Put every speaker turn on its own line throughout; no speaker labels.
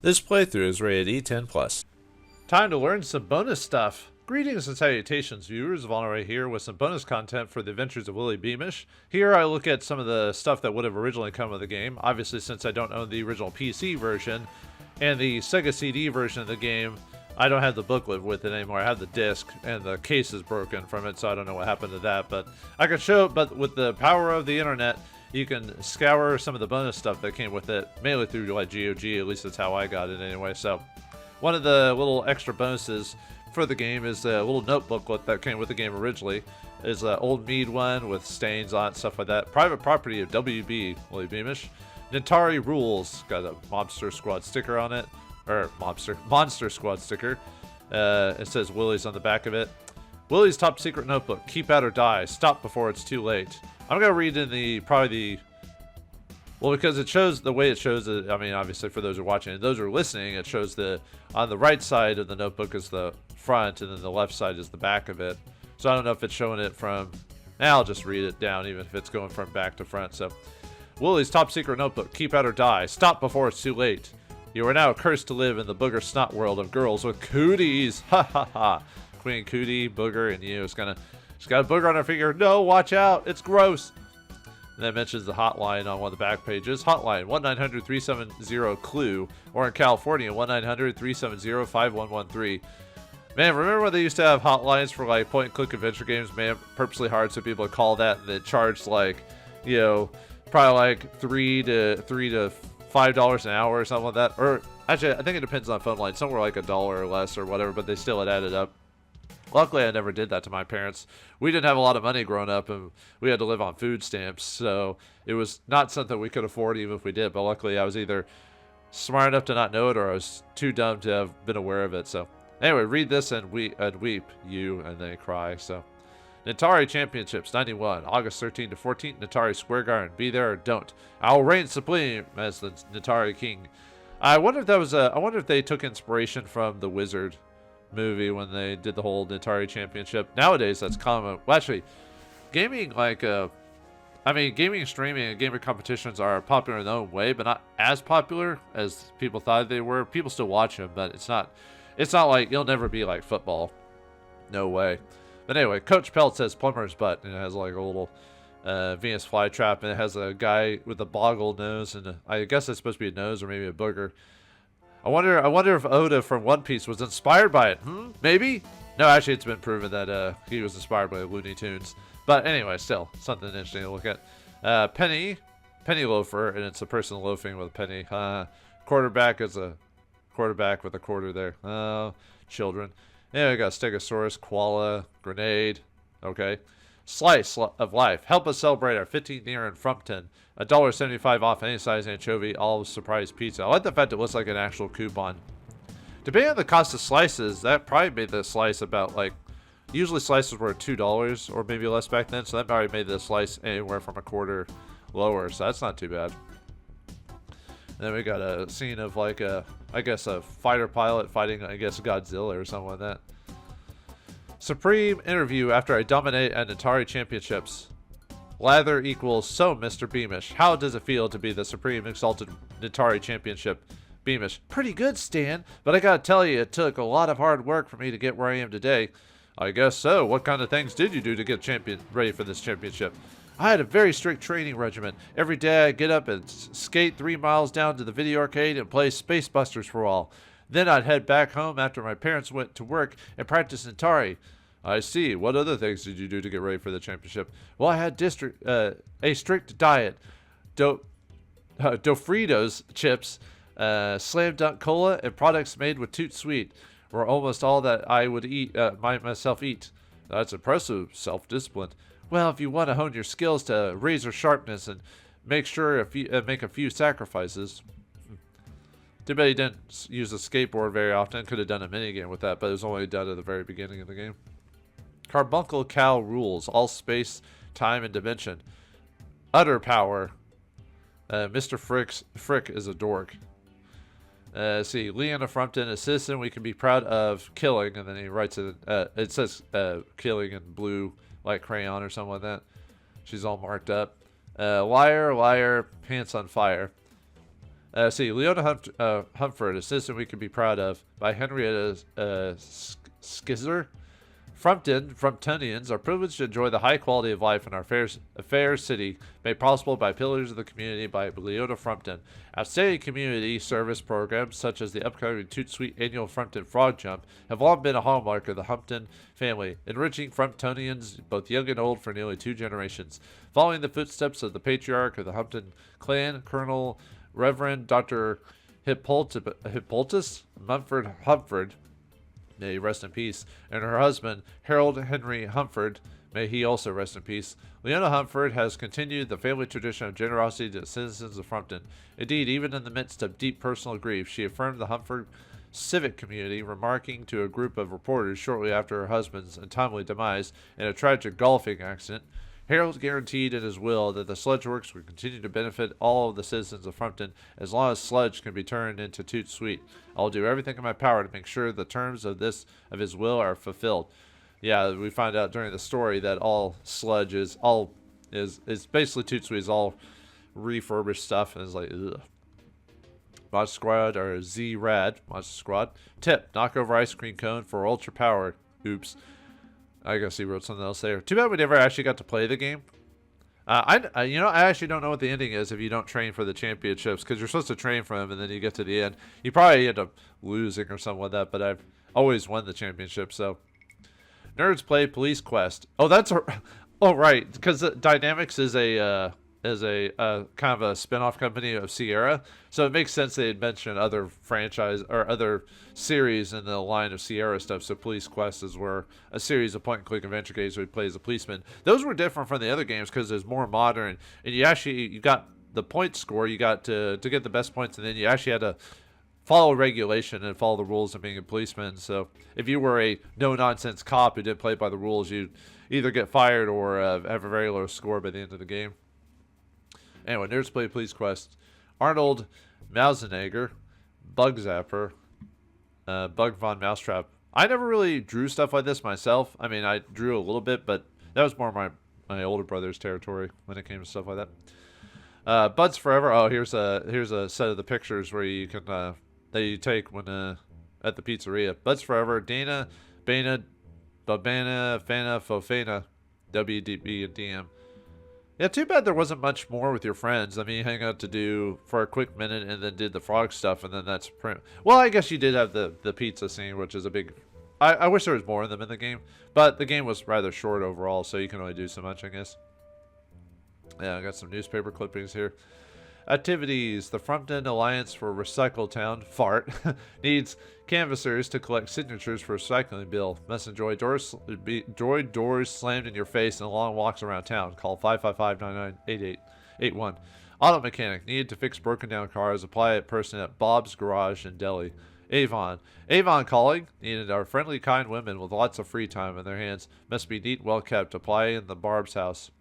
This playthrough is rated E10+.
Time to learn some bonus stuff. Greetings and salutations, viewers. Vauldemare here with some bonus content for the Adventures of Willy Beamish. Here I look at some of the stuff that would have originally come with the game. Obviously, since I don't own the original PC version and the Sega CD version of the game, I don't have the booklet with it anymore. I have the disc, and the case is broken from it, so I don't know what happened to that. But I can show it, but with the power of the internet, you can scour some of the bonus stuff that came with it, mainly through like GOG, at least that's how I got it anyway. So one of the little extra bonuses for the game is a little notebooklet that came with the game originally. Is an old Mead one with stains on it, stuff like that. Private property of WB, Willy Beamish. Natari Rules, got a Mobster Squad sticker on it. Or Monster Squad sticker. It says Willy's on the back of it. Willy's top secret notebook. Keep out or die. Stop before it's too late. I'm going to read in well, because it shows the way it shows it. I mean, obviously for those who are watching and those who are listening, it shows on the right side of the notebook is the front, and then the left side is the back of it. So I don't know if it's showing it from. Now I'll just read it down, even if it's going from back to front. So, Willy's top secret notebook. Keep out or die. Stop before it's too late. You are now cursed to live in the booger snot world of girls with cooties. Ha ha ha. Queen Cootie, Booger, and you. She's got a booger on her finger. No, watch out. It's gross. And that mentions the hotline on one of the back pages. Hotline 1-900-370-CLUE, or in California 1-900-370-5113. Man, remember when they used to have hotlines for like point-and-click adventure games? Man, purposely hard so people would call that, and they charged like, you know, probably like $3 to $5 an hour or something like that. Or actually, I think it depends on phone line. Somewhere like $1 or less or whatever, but they still had added up. Luckily, I never did that to my parents. We didn't have a lot of money growing up, and we had to live on food stamps, so it was not something we could afford even if we did. But luckily, I was either smart enough to not know it, or I was too dumb to have been aware of it. So anyway, read this and weep, you, and then cry. So Natari Championships 91, August 13 to 14, Natari Square Garden. Be there or don't. I'll reign supreme as the Natari King. I wonder if that was I wonder if they took inspiration from the Wizard movie when they did the whole Natari Championship. Nowadays, that's common. Well, actually, gaming gaming, streaming, and gamer competitions are popular in their own way, but not as popular as people thought they were. People still watch them, but it's not like you'll never be like football. No way. But anyway, Coach Pelt says plumber's butt, and it has like a little Venus flytrap, and it has a guy with a boggle nose, and I guess it's supposed to be a nose or maybe a booger. I wonder if Oda from One Piece was inspired by it. Maybe? No, actually, it's been proven that he was inspired by Looney Tunes. But anyway, still something interesting to look at. Penny loafer, and it's a person loafing with a penny. Quarterback is a quarterback with a quarter there. Children. Yeah, we got Stegosaurus, koala, grenade. Okay. Slice of life. Help us celebrate our 15th year in Frumpton. $1.75 off any size anchovy, all surprise pizza. I like the fact it looks like an actual coupon. Depending on the cost of slices, that probably made the slice about like, usually slices were $2 or maybe less back then, so that probably made the slice anywhere from a quarter lower, so that's not too bad. And then we got a scene of like a fighter pilot fighting, Godzilla or something like that. Supreme interview after I dominate at Natari Championships. Lather equals so Mr. Beamish. How does it feel to be the Supreme Exalted Natari Championship? Beamish. Pretty good, Stan, but I gotta tell you, it took a lot of hard work for me to get where I am today. I guess so. What kind of things did you do to get ready for this championship? I had a very strict training regimen. Every day I'd get up and skate 3 miles down to the video arcade and play Space Busters for all. Then I'd head back home after my parents went to work and practice Natari. I see. What other things did you do to get ready for the championship? Well, I had a strict diet. Dofritos chips, Slam Dunk Cola, and products made with Toot Sweet were almost all that I would myself eat. That's impressive self-discipline. Well, if you want to hone your skills to razor sharpness and make a few sacrifices. Too bad he didn't use a skateboard very often. Could have done a minigame with that, but it was only done at the very beginning of the game. Carbuncle Cow rules. All space, time, and dimension. Utter power. Mr. Frick is a dork. See, Leanna Frumpton, a citizen we can be proud of killing, and then he writes it. It says killing in blue, like crayon or something like that. She's all marked up. Liar, liar, pants on fire. See, Leona Humford, a citizen we can be proud of, by Henrietta Skizzer. Frumptonians are privileged to enjoy the high quality of life in our fair city, made possible by pillars of the community by Leona Frumpton. Outstanding community service programs, such as the upcoming Toot Sweet annual Frumpton Frog Jump, have long been a hallmark of the Humpton family, enriching Frumptonians, both young and old, for nearly 2 generations. Following the footsteps of the patriarch of the Humpton clan, Colonel Reverend Dr. Hippolytus Mumford Humford, may he rest in peace, and her husband, Harold Henry Humford, may he also rest in peace. Leona Humford has continued the family tradition of generosity to the citizens of Frumpton. Indeed, even in the midst of deep personal grief, she affirmed the Humford civic community, remarking to a group of reporters shortly after her husband's untimely demise in a tragic golfing accident, Harold guaranteed in his will that the sludge works would continue to benefit all of the citizens of Frumpton as long as sludge can be turned into Toot Sweet. I will do everything in my power to make sure the terms of his will are fulfilled. Yeah, we find out during the story that all sludge is basically Toot Sweet is all refurbished stuff, and it's like, ugh. Mod Squad or Z-Rad, Mod Squad. Tip, knock over ice cream cone for ultra power. Oops. I guess he wrote something else there. Too bad we never actually got to play the game. I actually don't know what the ending is if you don't train for the championships, because you're supposed to train for them and then you get to the end. You probably end up losing or something like that, but I've always won the championship. So, nerds play Police Quest. Oh, right, because Dynamix is a kind of a spin-off company of Sierra, so it makes sense they'd mention other franchise or other series in the line of Sierra stuff. So Police Quest is where a series of point-and-click adventure games where he plays a policeman. Those were different from the other games because it's more modern, and you got the point score. You got to get the best points, and then you actually had to follow regulation and follow the rules of being a policeman. So if you were a no-nonsense cop who didn't play by the rules, you'd either get fired or have a very low score by the end of the game. Anyway, Nerds Play Police Quest. Arnold Mausenegger, Bug Zapper, Bug Von Mousetrap. I never really drew stuff like this myself. I mean, I drew a little bit, but that was more my older brother's territory when it came to stuff like that. Buds Forever. Oh, here's a set of the pictures where you can that you take when at the pizzeria. Buds Forever. Dana, Bana, Babana, Fana, Fofana, WDB, and DM. Yeah, too bad there wasn't much more with your friends. I mean, you hang out to do for a quick minute and then did the frog stuff, and then that's well, I guess you did have the pizza scene, which is a big... I wish there was more of them in the game, but the game was rather short overall, so you can only do so much, I guess. Yeah, I got some newspaper clippings here. Activities. The Frumpton Alliance for Recycle Town, FART, needs canvassers to collect signatures for a recycling bill. Must enjoy doors slammed in your face and long walks around town. Call 555-998881. Auto mechanic. Needed to fix broken down cars. Apply at person at Bob's Garage in Delhi. Avon calling. Needed our friendly, kind women with lots of free time in their hands. Must be neat, well kept. Apply in the Barb's house.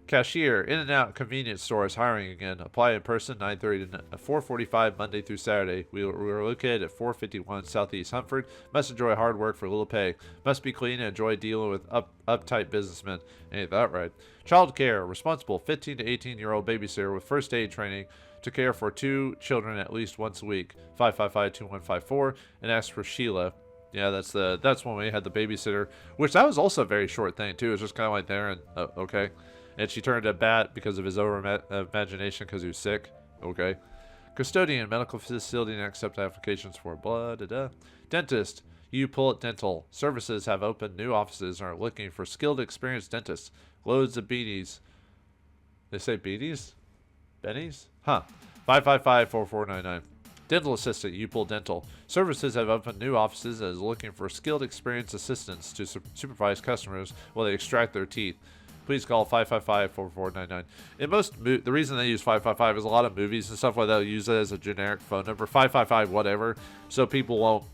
Cashier, In-N-Out convenience store is hiring again. Apply in person, 9:30 to 4:45 Monday through Saturday. We are located at 451 Southeast Huntford. Must enjoy hard work for little pay. Must be clean and enjoy dealing with uptight businessmen. Ain't that right? Child care, responsible 15 to 18-year-old babysitter with first aid training to care for 2 children at least once a week. 555-2154 and ask for Sheila. Yeah, that's when we had the babysitter, which that was also a very short thing too. It was just kind of like there and okay. And she turned a bat because of his imagination because he was sick. Okay. Custodian, medical facility, and accept applications for blah, da, da. Dentist, U-Pullet Dental. Services have opened new offices and are looking for skilled, experienced dentists. Loads of beanies. They say beanies? Bennies? Huh. 555-4499. Dental assistant, U-Pull Dental. Services have opened new offices and is looking for skilled, experienced assistants to supervise customers while they extract their teeth. Please call 555-4499. In the reason they use 555 is a lot of movies and stuff like that use it as a generic phone number, 555 whatever, so people won't,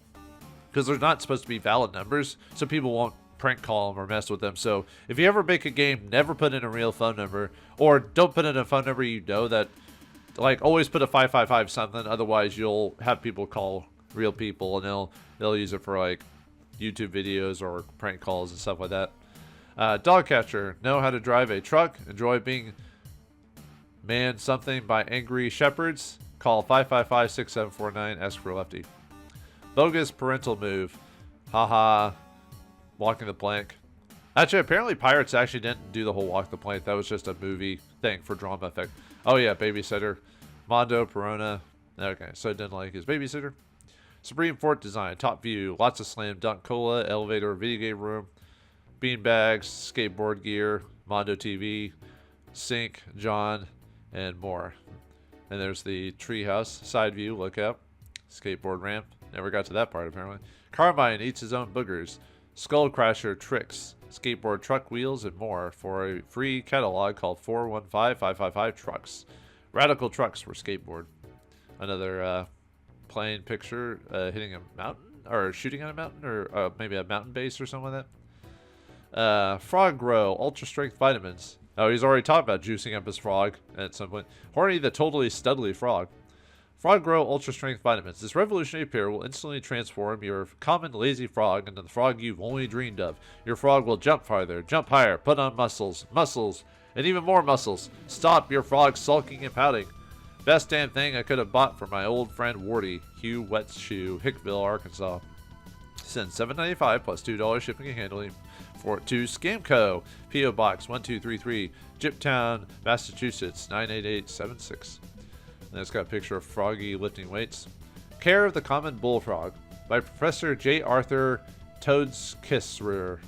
because they're not supposed to be valid numbers, so people won't prank call them or mess with them. So if you ever make a game, never put in a real phone number, or don't put in a phone number you know that, like always put a 555 something, otherwise you'll have people call real people and they'll use it for like YouTube videos or prank calls and stuff like that. Dog catcher, know how to drive a truck, enjoy being manned something by angry shepherds. Call 555-6749. Ask for Lefty. Bogus parental move. Haha. Walking the plank. Actually, apparently Pirates actually didn't do the whole walk the plank. That was just a movie thing for drama effect. Oh yeah, babysitter. Mondo Perona. Okay, so I didn't like his babysitter. Supreme Fort design. Top view. Lots of slam dunk cola. Elevator. Video game room. Bean bags. Skateboard gear. Mondo TV. Sink. John. And more. And there's the treehouse. Side view. Look up. Skateboard ramp. Never got to that part apparently. Carmine eats his own boogers. Skull Crasher tricks. Skateboard truck wheels and more for a free catalog called 415-555 Trucks. Radical Trucks for skateboard. Another plane picture hitting a mountain or shooting at a mountain or maybe a mountain base or something like that. Frog Grow Ultra Strength Vitamins. Oh, he's already talked about juicing up his frog at some point. Horny the Totally Studly Frog. Frog Grow Ultra Strength Vitamins. This revolutionary pill will instantly transform your common lazy frog into the frog you've only dreamed of. Your frog will jump farther, jump higher, put on muscles, and even more muscles. Stop your frog sulking and pouting. Best damn thing I could have bought for my old friend Wardy, Hugh Wetshoe, Hickville, Arkansas. Send $7.95 plus $2 shipping and handling to Scamco, P.O. Box 1233, Gyptown, Massachusetts 98876. And it's got a picture of Froggy lifting weights. Care of the Common Bullfrog by Professor J. Arthur Toadskisser.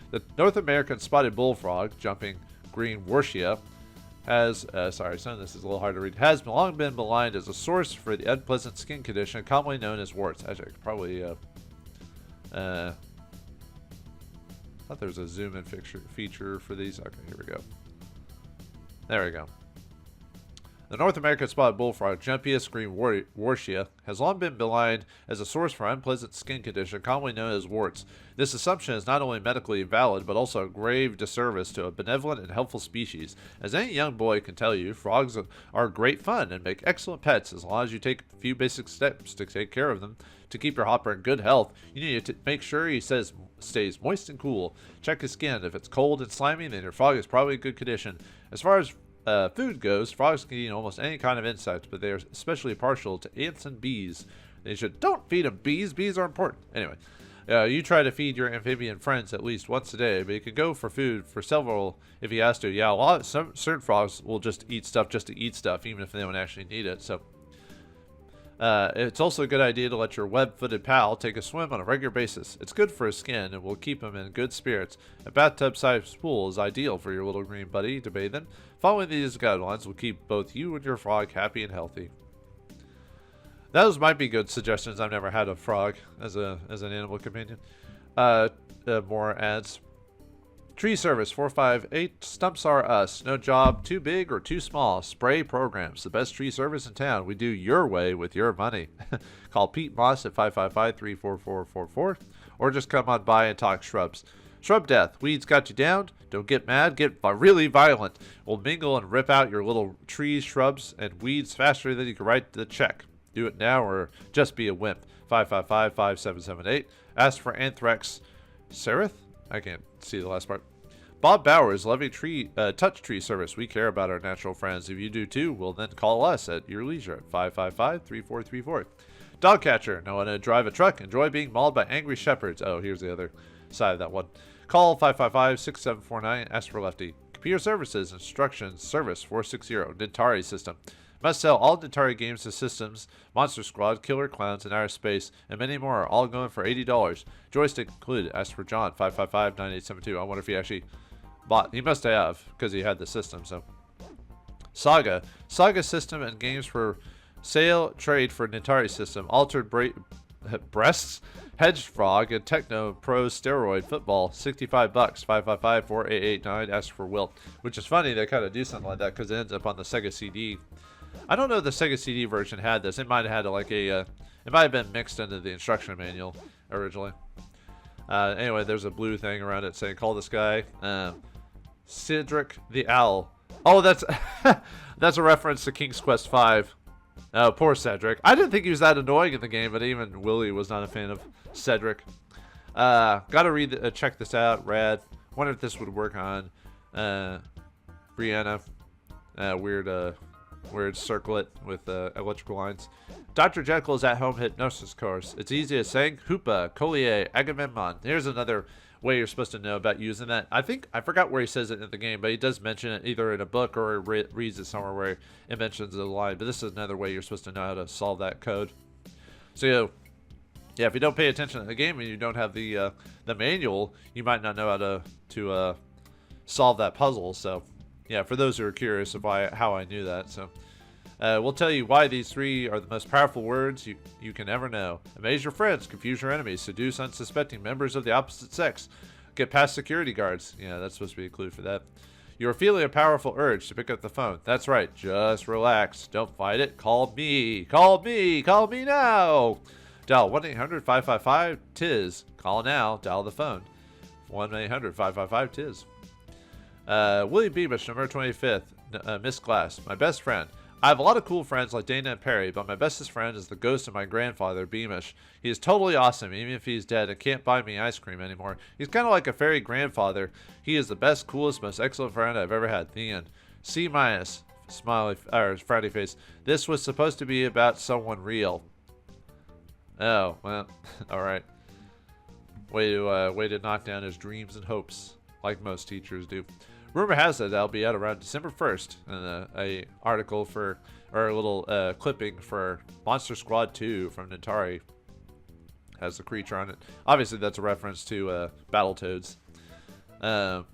The North American spotted bullfrog, jumping green Worshia, has, some of this is a little hard to read, has long been maligned as a source for the unpleasant skin condition commonly known as warts. Actually, I could probably, I thought there was a zoom in feature for these. Okay, here we go. There we go. The North American spotted bullfrog, Jumpius green Worshia, has long been maligned as a source for unpleasant skin condition commonly known as warts. This assumption is not only medically invalid, but also a grave disservice to a benevolent and helpful species. As any young boy can tell you, frogs are great fun and make excellent pets as long as you take a few basic steps to take care of them. To keep your hopper in good health, you need to make sure he stays moist and cool. Check his skin. If it's cold and slimy, then your frog is probably in good condition. As far as food goes, frogs can eat almost any kind of insect, but they are especially partial to ants and bees. Don't feed them bees. Bees are important. Anyway, you try to feed your amphibian friends at least once a day, but you can go for food for several if he has to. Yeah, certain frogs will just eat stuff just to eat stuff, even if they don't actually need it. So it's also a good idea to let your web-footed pal take a swim on a regular basis. It's good for his skin and will keep him in good spirits. A bathtub-sized pool is ideal for your little green buddy to bathe in. Following these guidelines will keep both you and your frog happy and healthy. Those might be good suggestions. I've never had a frog as an animal companion. More ads. Tree Service 458. Stumps are us. No job too big or too small. Spray Programs. The best tree service in town. We do your way with your money. Call Pete Moss at 555-34444 or just come on by and talk shrubs. Shrub death. Weeds got you down? Don't get mad. Get really violent. We'll mingle and rip out your little trees, shrubs, and weeds faster than you can write the check. Do it now or just be a wimp. 555-5778. Ask for Anthrax Seraph? I can't see the last part. Bob Bowers, loving touch tree service. We care about our natural friends. If you do too, well then call us at your leisure at 555-3434. Dog catcher. Know how to drive a truck? Enjoy being mauled by angry shepherds. Oh, here's the other side of that one. Call 555-6749. Ask for Lefty. Computer services. Instructions. Service 460. Nintari system. Must sell all Nintari games to systems, Monster Squad, Killer Clowns, and Outer Space, and many more, all going for $80. Joystick included. Ask for John, 555-9872. I wonder if he actually bought. He must have, because he had the system, so. Saga. Saga system and games for sale, trade for Nintari system. Altered breasts, Hedged Frog, and Techno Pro Steroid Football. $65. 555-4889. Ask for Wilt. Which is funny, they kind of do something like that, because it ends up on the Sega CD. I don't know if the Sega CD version had this. It might have had it might have been mixed into the instruction manual originally. Anyway, there's a blue thing around it saying, call this guy Cedric the Owl. Oh, that's that's a reference to King's Quest V. Oh, poor Cedric. I didn't think he was that annoying in the game, but even Willy was not a fan of Cedric. Gotta check this out. Rad. Wonder if this would work on Brianna. Weird where it's circle it with electrical lines. Dr. Jekyll's at-home hypnosis course. It's easy as saying Hoopa, Collier, Agamemnon. Here's another way you're supposed to know about using that. I forgot where he says it in the game, but he does mention it either in a book or he reads it somewhere where it mentions the line. But this is another way you're supposed to know how to solve that code. So yeah, if you don't pay attention to the game and you don't have the manual, you might not know how to solve that puzzle. So yeah, for those who are curious of how I knew that. So we'll tell you why these 3 are the most powerful words you can ever know. Amaze your friends, confuse your enemies, seduce unsuspecting members of the opposite sex, get past security guards. Yeah, that's supposed to be a clue for that. You are feeling a powerful urge to pick up the phone. That's right, just relax. Don't fight it. Call me. Call me. Call me now. Dial 1-800-555-TIZ. Call now. Dial the phone. 1-800-555-TIZ. Willy Beamish, number 25th. Miss Glass. My best friend. I have a lot of cool friends like Dana and Perry, but my bestest friend is the ghost of my grandfather, Beamish. He is totally awesome, even if he's dead and can't buy me ice cream anymore. He's kind of like a fairy grandfather. He is the best, coolest, most excellent friend I've ever had. The end. C-, smiley, or frowny face. This was supposed to be about someone real. Oh, well, alright. Way to knock down his dreams and hopes, like most teachers do. Rumor has it that'll be out around December 1st, and a article for, or a little clipping for Monster Squad 2 from Atari has the creature on it. Obviously, that's a reference to Battletoads. And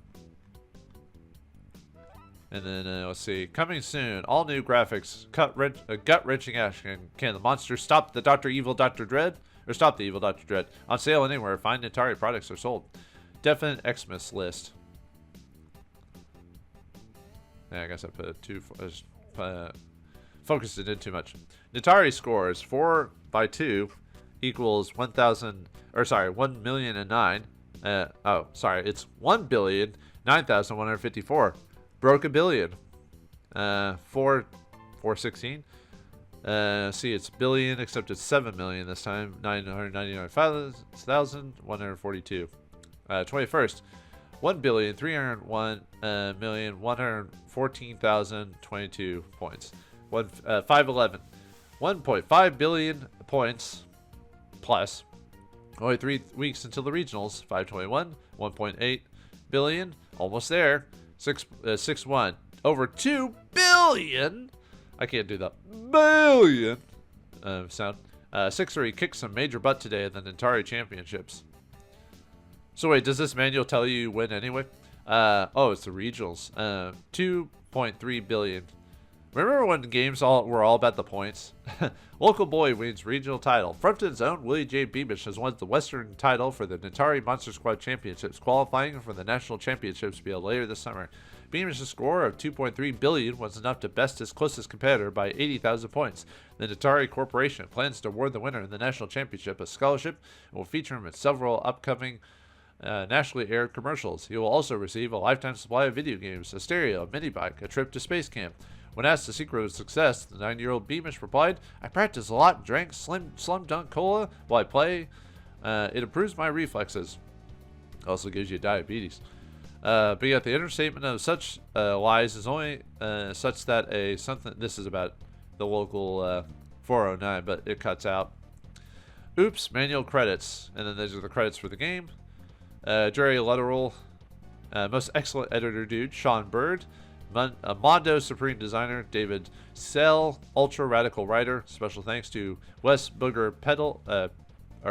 then let's see, coming soon, all new graphics, gut-wrenching action. Can the monster stop the evil Dr. Dread, or stop the evil Dr. Dread? On sale anywhere. Fine Atari products are sold. Definite Xmas list. Yeah, I guess I put focused it in too much. Atari scores 4 by 2 equals 1,000, or sorry, 1,000,009. It's 1,009,154. Broke a billion. 416. See, it's billion, except it's 7 million this time. 999,142. 21st. 1,301,114,022 points. 511. 1.5 billion points plus. Only 3 weeks until the regionals. 521. 1.8 billion. Almost there. 6-1. Over 2 billion. I can't do that. Billion sound. 6-3. Kicked some major butt today in the Atari Championships. So wait, does this manual tell you when anyway? Oh, it's the regionals. 2.3 billion. Remember when games were all about the points? Local boy wins regional title. Frampton's own Willie J. Beamish has won the Western title for the Atari Monster Squad Championships, qualifying for the National Championships to be held later this summer. Beamish's score of 2.3 billion was enough to best his closest competitor by 80,000 points. The Atari Corporation plans to award the winner in the National Championship a scholarship and will feature him in several upcoming nationally aired commercials. He will also receive a lifetime supply of video games, a stereo, a mini bike, a trip to space camp. When asked the secret of success, the 9-year-old Beamish replied, "I practice a lot and drank Slum Dunk Cola while I play. It improves my reflexes. Also gives you diabetes." But yet the understatement of such lies is only such that this is about the local 409, but it cuts out. Oops, manual credits. And then these are the credits for the game. Jerry Lutterell, most excellent editor dude, Sean Bird. Mondo Supreme Designer, David Sell, Ultra Radical Writer. Special thanks to Wes Booger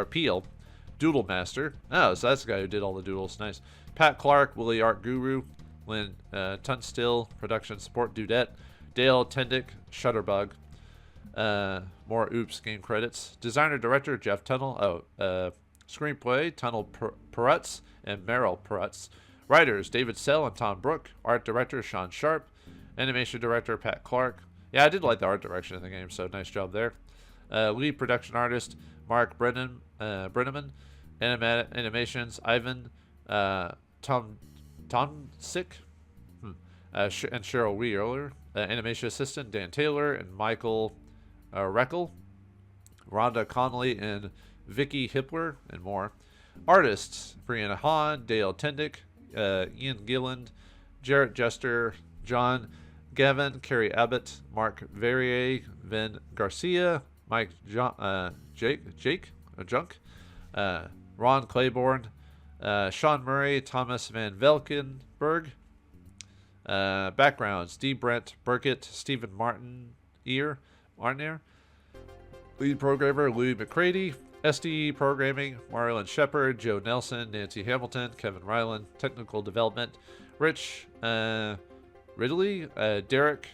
Peel, Doodle Master. Oh, so that's the guy who did all the doodles. Nice. Pat Clark, Willie Art Guru, Lynn Tunstill, Production Support Dudette, Dale Tendick, Shutterbug. More Oops game credits. Designer Director Jeff Tunnel. Screenplay Tunnel Perutz and Merrill Perutz. Writers David Sell and Tom Brook. Art Director Sean Sharp. Animation Director Pat Clark. Yeah, I did like the art direction in the game, so nice job there. Lead Production Artist Mark Brenneman. Animations Ivan Tomsick and Cheryl Wheeler. Animation Assistant Dan Taylor and Michael Reckel. Rhonda Connolly and Vicky Hippler, and more. Artists Brianna Hahn, Dale Tendick, Ian Gilland, Jarrett Jester, John Gavin, Carrie Abbott, Mark Verrier, Vin Garcia, Mike Jake, Junk, Ron Claiborne, Sean Murray, Thomas Van Velkenberg. Backgrounds: D. Brent Burkett, Stephen Martinier, lead programmer Louis McCready, SDE programming Marilyn Shepard, Joe Nelson, Nancy Hamilton, Kevin Ryland, technical development Rich Ridley, Derek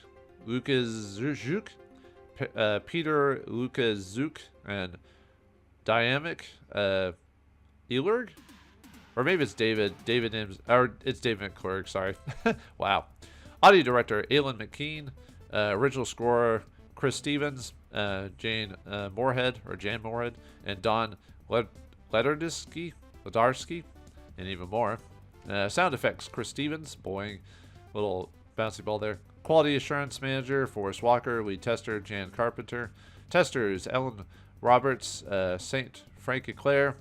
Lukaszuk, Peter Lukaszuk, and Dynamic Elerg. Or maybe it's David or it's David McClurg, sorry. Wow. Audio director, Alan McKean. Original scorer, Chris Stevens, Jan Moorhead, and Don Ledersky, and even more. Sound effects, Chris Stevens, boing, little bouncy ball there. Quality assurance manager, Forrest Walker. Lead tester, Jan Carpenter. Testers, Ellen Roberts, St. Frankie Claire,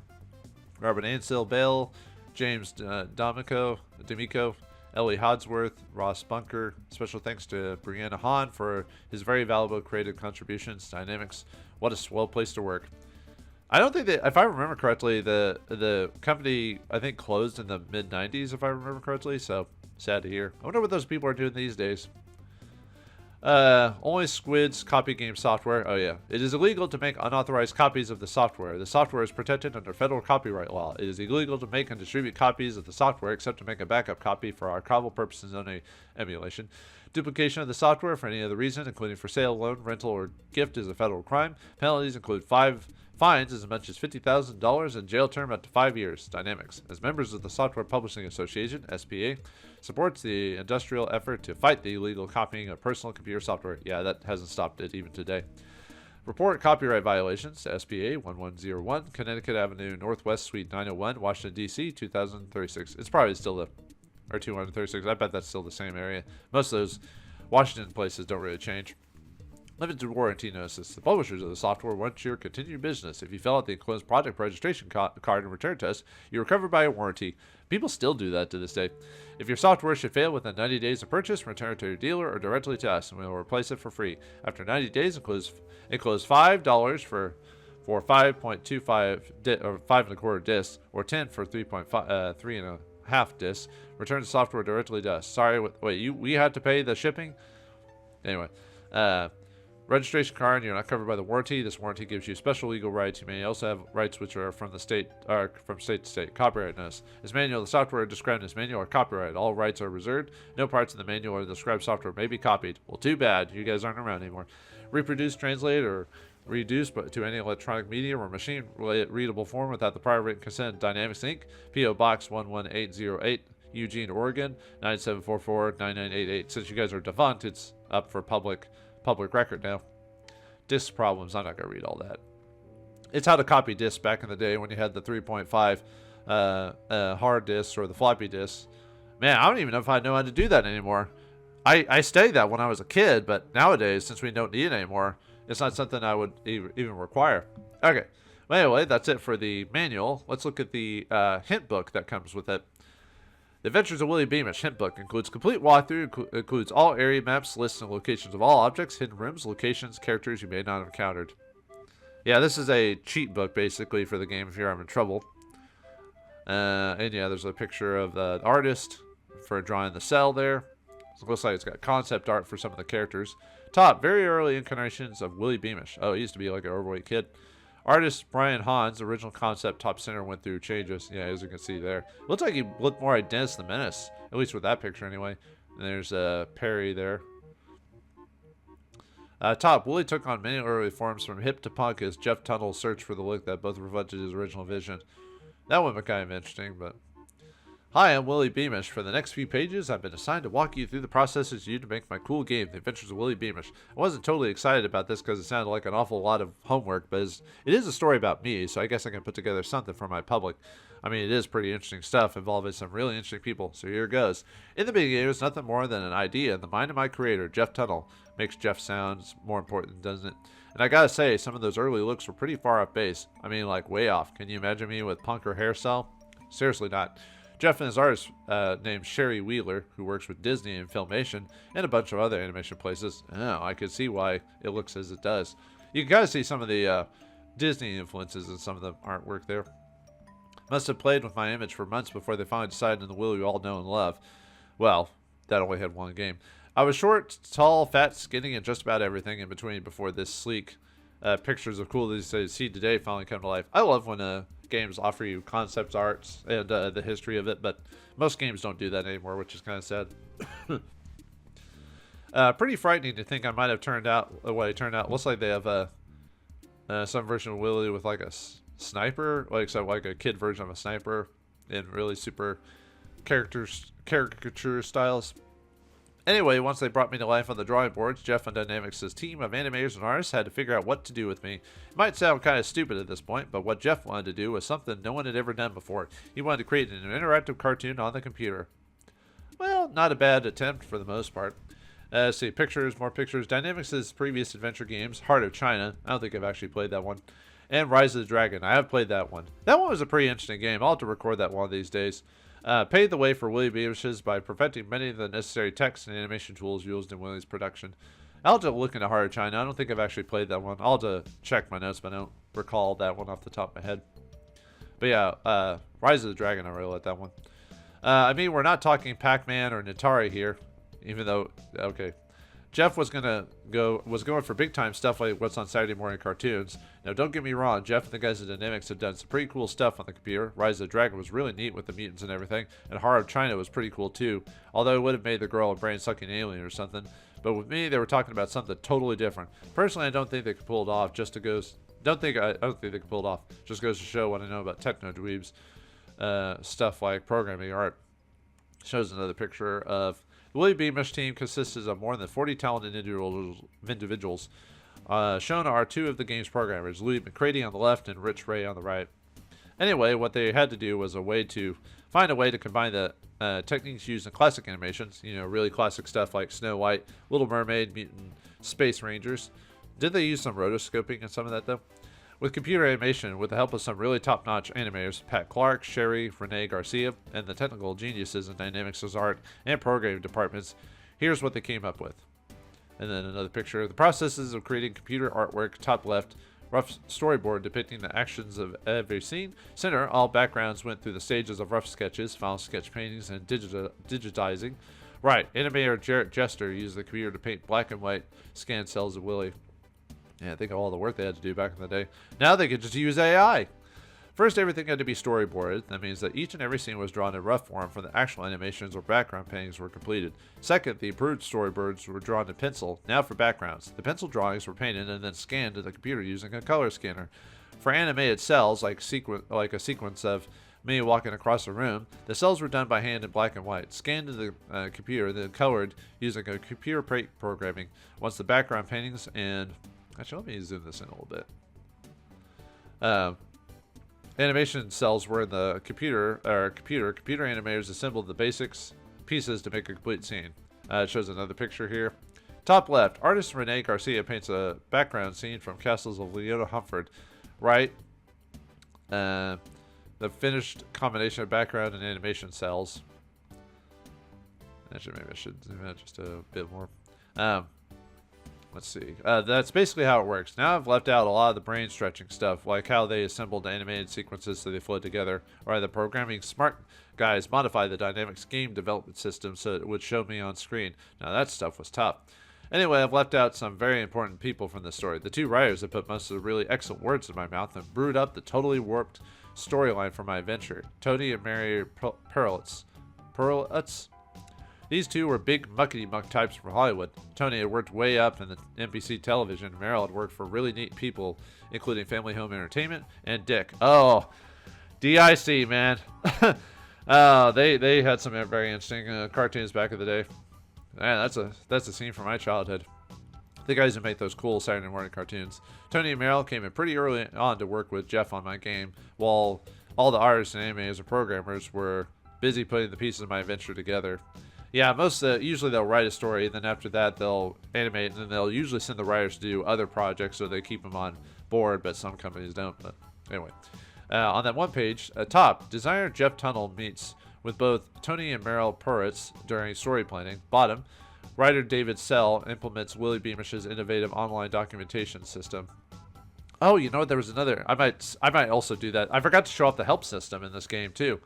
Robert Ansel Bell, James D'Amico, Ellie Hodsworth, Ross Bunker. Special thanks to Brianna Hahn for his very valuable creative contributions. Dynamix, what a swell place to work. I don't think that, if I remember correctly, the company, I think, closed in the mid-90s, if I remember correctly, so sad to hear. I wonder what those people are doing these days. Only Squid's copy game software. Oh yeah. It is illegal to make unauthorized copies of the software. The software is protected under federal copyright law. It is illegal to make and distribute copies of the software except to make a backup copy for archival purposes only. Emulation. Duplication of the software for any other reason, including for sale, loan, rental, or gift, is a federal crime. Penalties include fines as much as $50,000 and jail term up to 5 years. Dynamix, as members of the Software Publishing Association (SPA), supports the industrial effort to fight the illegal copying of personal computer software. Yeah, that hasn't stopped it even today. Report copyright violations to SPA 1101, Connecticut Avenue Northwest, Suite 901, Washington, D.C., 2036. It's probably still or 236. I bet that's still the same area. Most of those Washington places don't really change. Limited warranty notices. The publishers of the software want your continued business. If you fill out the enclosed project registration card and return test, you're covered by a warranty. People still do that to this day. If your software should fail within 90 days of purchase, return it to your dealer or directly to us, and we will replace it for free. After 90 days, includes $5 for 5.25 or 5.25 discs, or 10 for 3.5 discs. Return the software directly to us. Sorry, wait, we had to pay the shipping? Anyway, registration card, you're not covered by the warranty. This warranty gives you special legal rights. You may also have rights which are from state to state. Copyright notice. This manual, the software described in this manual, are copyrighted. All rights are reserved. No parts of the manual or the described software may be copied. Well, too bad. You guys aren't around anymore. Reproduce, translate, or reduce to any electronic medium or machine readable form without the prior written consent of Dynamix Inc. P.O. Box 11808, Eugene, Oregon 9744-9988. Since you guys are defunct, it's up for public record now. Disk problems, I'm not going to read all that. It's how to copy discs back in the day when you had the 3.5 hard discs or the floppy discs. Man, I don't even know if I know how to do that anymore. I studied that when I was a kid, but nowadays, since we don't need it anymore, it's not something I would even require. Okay, well, anyway, that's it for the manual. Let's look at the hint book that comes with it. The Adventures of Willy Beamish hint book includes complete walkthrough, includes all area maps, lists, and locations of all objects, hidden rooms, locations, characters you may not have encountered. Yeah, this is a cheat book, basically, for the game if you're having trouble. And yeah, there's a picture of the artist for drawing the cell there. So it looks like it's got concept art for some of the characters. Top, very early incarnations of Willy Beamish. Oh, he used to be like an overweight kid. Artist Brian Hahn's original concept top center went through changes. Yeah, as you can see there. Looks like he looked more like Dennis the Menace, at least with that picture anyway. And there's Perry there. Top, Willy took on many early forms from hip to punk as Jeff Tunnell searched for the look that both reflected his original vision. That would be kind of interesting, but... Hi, I'm Willy Beamish. For the next few pages, I've been assigned to walk you through the processes used to make my cool game, The Adventures of Willy Beamish. I wasn't totally excited about this because it sounded like an awful lot of homework, but it is a story about me, so I guess I can put together something for my public. I mean, it is pretty interesting stuff involving some really interesting people, so here it goes. In the beginning, it was nothing more than an idea in the mind of my creator, Jeff Tunnell. Makes Jeff sounds more important, doesn't it? And I gotta say, some of those early looks were pretty far off base. I mean, like way off. Can you imagine me with punk or hairstyle? Seriously not. Jeff and his artist named Sherry Wheeler, who works with Disney and Filmation and a bunch of other animation places. Oh, I could see why it looks as it does. You can kind of see some of the Disney influences in some of the artwork there. Must have played with my image for months before they finally decided on the Willy we all know and love. Well, that only had one game. I was short, tall, fat, skinny, and just about everything in between before this sleek pictures of cool that you see today finally come to life. I love when games offer you concept arts and the history of it, but most games don't do that anymore, which is kind of sad. Pretty frightening to think I might have turned out the way it turned out. Looks like they have some version of Willy with like a sniper, like a kid version of a sniper in really super caricature styles. Anyway, once they brought me to life on the drawing boards, Jeff and Dynamix' team of animators and artists had to figure out what to do with me. It might sound kind of stupid at this point, but what Jeff wanted to do was something no one had ever done before. He wanted to create an interactive cartoon on the computer. Well, not a bad attempt for the most part. Let's see, pictures, more pictures. Dynamix' previous adventure games, Heart of China. I don't think I've actually played that one. And Rise of the Dragon. I have played that one. That one was a pretty interesting game. I'll have to record that one of these days. Paved the way for Willy Beamish by perfecting many of the necessary text and animation tools used in Willy's production. I'll have to look into Heart of China. I don't think I've actually played that one. I'll have to check my notes, but I don't recall that one off the top of my head. But yeah, Rise of the Dragon, I really like that one. I mean, we're not talking Pac-Man or Atari here, even though, okay. Jeff was going for big time stuff like what's on Saturday morning cartoons. Now, don't get me wrong, Jeff and the guys at Dynamix have done some pretty cool stuff on the computer. Rise of the Dragon was really neat with the mutants and everything, and Heart of China was pretty cool too, although it would have made the girl a brain-sucking alien or something. But with me, they were talking about something totally different. Personally, I don't think they could pull it off. I don't think they could pull it off. Just goes to show what I know about techno dweebs, stuff like programming art. Shows another picture of the Willy Beamish team consisted of more than 40 talented individuals. Shown are two of the game's programmers, Louis McCready on the left and Rich Ray on the right. Anyway, what they had to do was find a way to combine the techniques used in classic animations, really classic stuff like Snow White, Little Mermaid, Mutant, Space Rangers. Did they use some rotoscoping and some of that, though? With computer animation, with the help of some really top-notch animators, Pat Clark, Sherry, Renee Garcia, and the technical geniuses in Dynamix' art and programming departments, here's what they came up with. And then another picture. The processes of creating computer artwork, top left, rough storyboard depicting the actions of every scene. Center, all backgrounds went through the stages of rough sketches, final sketch paintings, and digitizing. Right, animator Jarrett Jester used the computer to paint black and white scan cells of Willy. Yeah, think of all the work they had to do back in the day. Now they could just use AI. First, everything had to be storyboarded. That means that each and every scene was drawn in rough form from the actual animations or background paintings were completed. Second, the improved storyboards were drawn in pencil. Now for backgrounds. The pencil drawings were painted and then scanned to the computer using a color scanner. For animated cells, like a sequence of me walking across a room, the cells were done by hand in black and white, scanned to the computer, then colored using a computer programming. Once the background paintings and... Actually, let me zoom this in a little bit. Animation cells were in the computer animators assembled the basics pieces to make a complete scene. It shows another picture here. Top left, artist Renee Garcia paints a background scene from Castles of Leona Humford. Right, the finished combination of background and animation cells. Actually, maybe I should zoom out just a bit more. Let's see. That's basically how it works. Now I've left out a lot of the brain stretching stuff, like how they assembled the animated sequences so they flowed together, or the programming smart guys modified the Dynamix game development system so it would show me on screen. Now that stuff was tough. Anyway, I've left out some very important people from the story. The two writers that put most of the really excellent words in my mouth and brewed up the totally warped storyline for my adventure. Tony and Mary Perlitz. These two were big muckety-muck types from Hollywood. Tony had worked way up in the NBC television, and Meryl had worked for really neat people, including Family Home Entertainment and Dick. Oh, DIC, man. They had some very interesting cartoons back in the day. Man, that's a scene from my childhood. The guys who make those cool Saturday morning cartoons. Tony and Meryl came in pretty early on to work with Jeff on my game, while all the artists and animators and programmers were busy putting the pieces of my adventure together. Yeah, usually they'll write a story, and then after that they'll animate, and then they'll usually send the writers to do other projects so they keep them on board, but some companies don't. But anyway, on that one page, top, designer Jeff Tunnell meets with both Tony and Meryl Puritz during story planning. Bottom, writer David Sell implements Willy Beamish's innovative online documentation system. Oh, you know what? There was another. I might also do that. I forgot to show off the help system in this game too.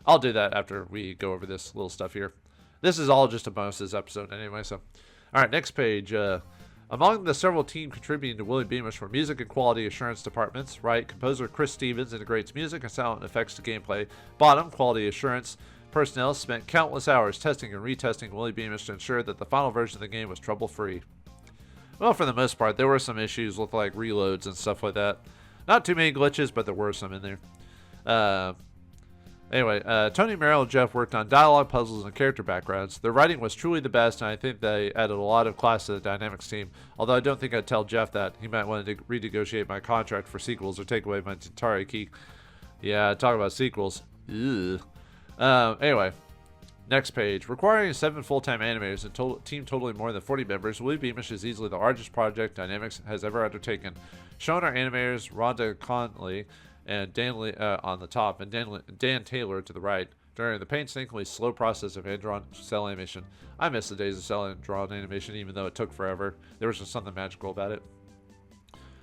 I'll do that after we go over this little stuff here. This is all just a bonus this episode anyway. So, all right, next page. Among the several teams contributing to Willy Beamish were music and quality assurance departments. Right, composer Chris Stevens integrates music and sound effects to gameplay. Bottom, quality assurance personnel spent countless hours testing and retesting Willy Beamish to ensure that the final version of the game was trouble-free. Well, for the most part, there were some issues with like reloads and stuff like that. Not too many glitches, but there were some in there. Anyway, Tony, Meryl, and Jeff worked on dialogue, puzzles, and character backgrounds. Their writing was truly the best, and I think they added a lot of class to the Dynamix team. Although I don't think I'd tell Jeff that. He might want to renegotiate my contract for sequels or take away my Atari key. Yeah, talk about sequels. Ugh. Anyway, next page. Requiring 7 full-time animators and team totaling more than 40 members, Willy Beamish is easily the largest project Dynamix has ever undertaken. Shown are animators Rhonda Conley and Dan on the top, and Dan Taylor to the right, during the painstakingly slow process of hand-drawn cell animation. I miss the days of cell-drawn animation, even though it took forever. There was just something magical about it.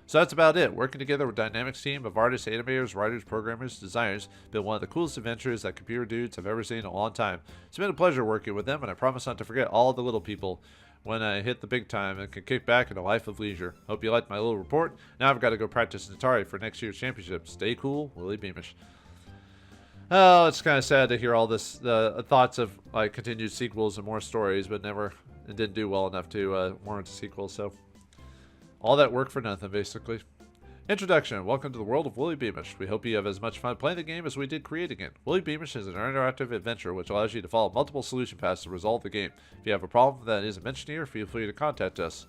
So that's about it. Working together with Dynamix team of artists, animators, writers, programmers, designers, been one of the coolest adventures that computer dudes have ever seen in a long time. It's been a pleasure working with them, and I promise not to forget all the little people when I hit the big time and can kick back in a life of leisure. Hope you liked my little report. Now I've got to go practice Atari for next year's championship. Stay cool, Willy Beamish. Oh, it's kind of sad to hear all this, the thoughts of like continued sequels and more stories, but it didn't do well enough to warrant a sequel. So all that work for nothing, basically. Introduction. Welcome to the world of Willy Beamish. We hope you have as much fun playing the game as we did creating it. Willy Beamish is an interactive adventure which allows you to follow multiple solution paths to resolve the game. If you have a problem that isn't mentioned here, feel free to contact us.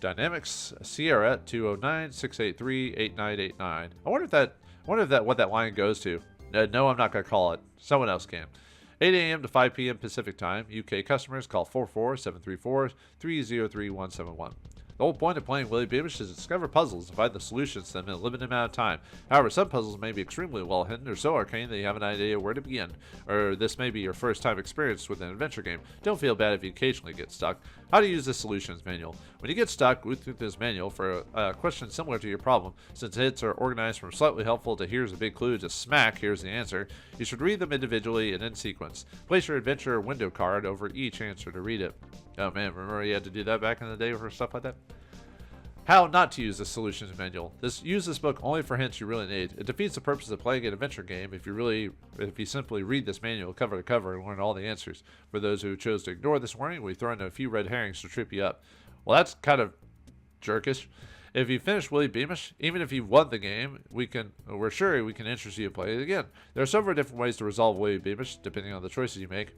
Dynamix Sierra at 209-683-8989. I wonder what that line goes to. No, I'm not going to call it. Someone else can. 8 a.m. to 5 p.m. Pacific Time. UK customers call 44-734-303171. The whole point of playing Willy Beamish is to discover puzzles and find the solutions to them in a limited amount of time. However, some puzzles may be extremely well hidden or so arcane that you have an idea where to begin. Or this may be your first time experience with an adventure game. Don't feel bad if you occasionally get stuck. How to use the solutions manual. When you get stuck, go through this manual for a question similar to your problem. Since hits are organized from slightly helpful to here's a big clue to smack, here's the answer, you should read them individually and in sequence. Place your adventure window card over each answer to read it. Oh man, remember you had to do that back in the day for stuff like that? How not to use the solutions manual. Use this book only for hints you really need. It defeats the purpose of playing an adventure game if you simply read this manual cover to cover and learn all the answers. For those who chose to ignore this warning, we throw in a few red herrings to trip you up. Well, that's kind of jerkish. If you finish Willy Beamish, even if you've won the game, we're sure we can interest you to play it again. There are several different ways to resolve Willy Beamish, depending on the choices you make.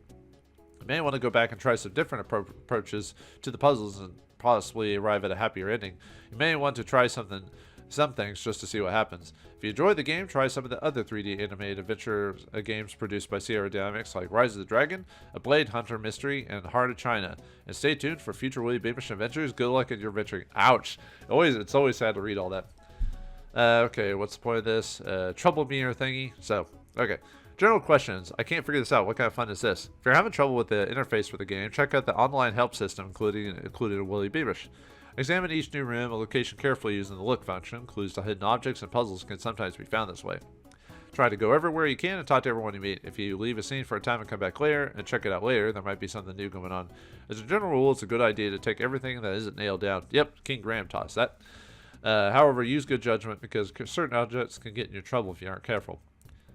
You may want to go back and try some different approaches to the puzzles and possibly arrive at a happier ending. You may want to try some things just to see what happens. If you enjoy the game, try some of the other 3D animated adventure games produced by Sierra Dynamix, like Rise of the Dragon, A Blade Hunter Mystery, and Heart of China. And stay tuned for future Willy Beamish adventures. Good luck in your adventuring. Ouch! It's always sad to read all that. Okay, what's the point of this? Trouble meter thingy. So, okay. General questions. I can't figure this out. What kind of fun is this? If you're having trouble with the interface for the game, check out the online help system included in Willy Beamish. Examine each new room or location carefully using the look function. Clues to hidden objects and puzzles can sometimes be found this way. Try to go everywhere you can and talk to everyone you meet. If you leave a scene for a time and come back later and check it out later, there might be something new going on. As a general rule, it's a good idea to take everything that isn't nailed down. Yep, King Graham taught us that. However, use good judgment because certain objects can get in your trouble if you aren't careful.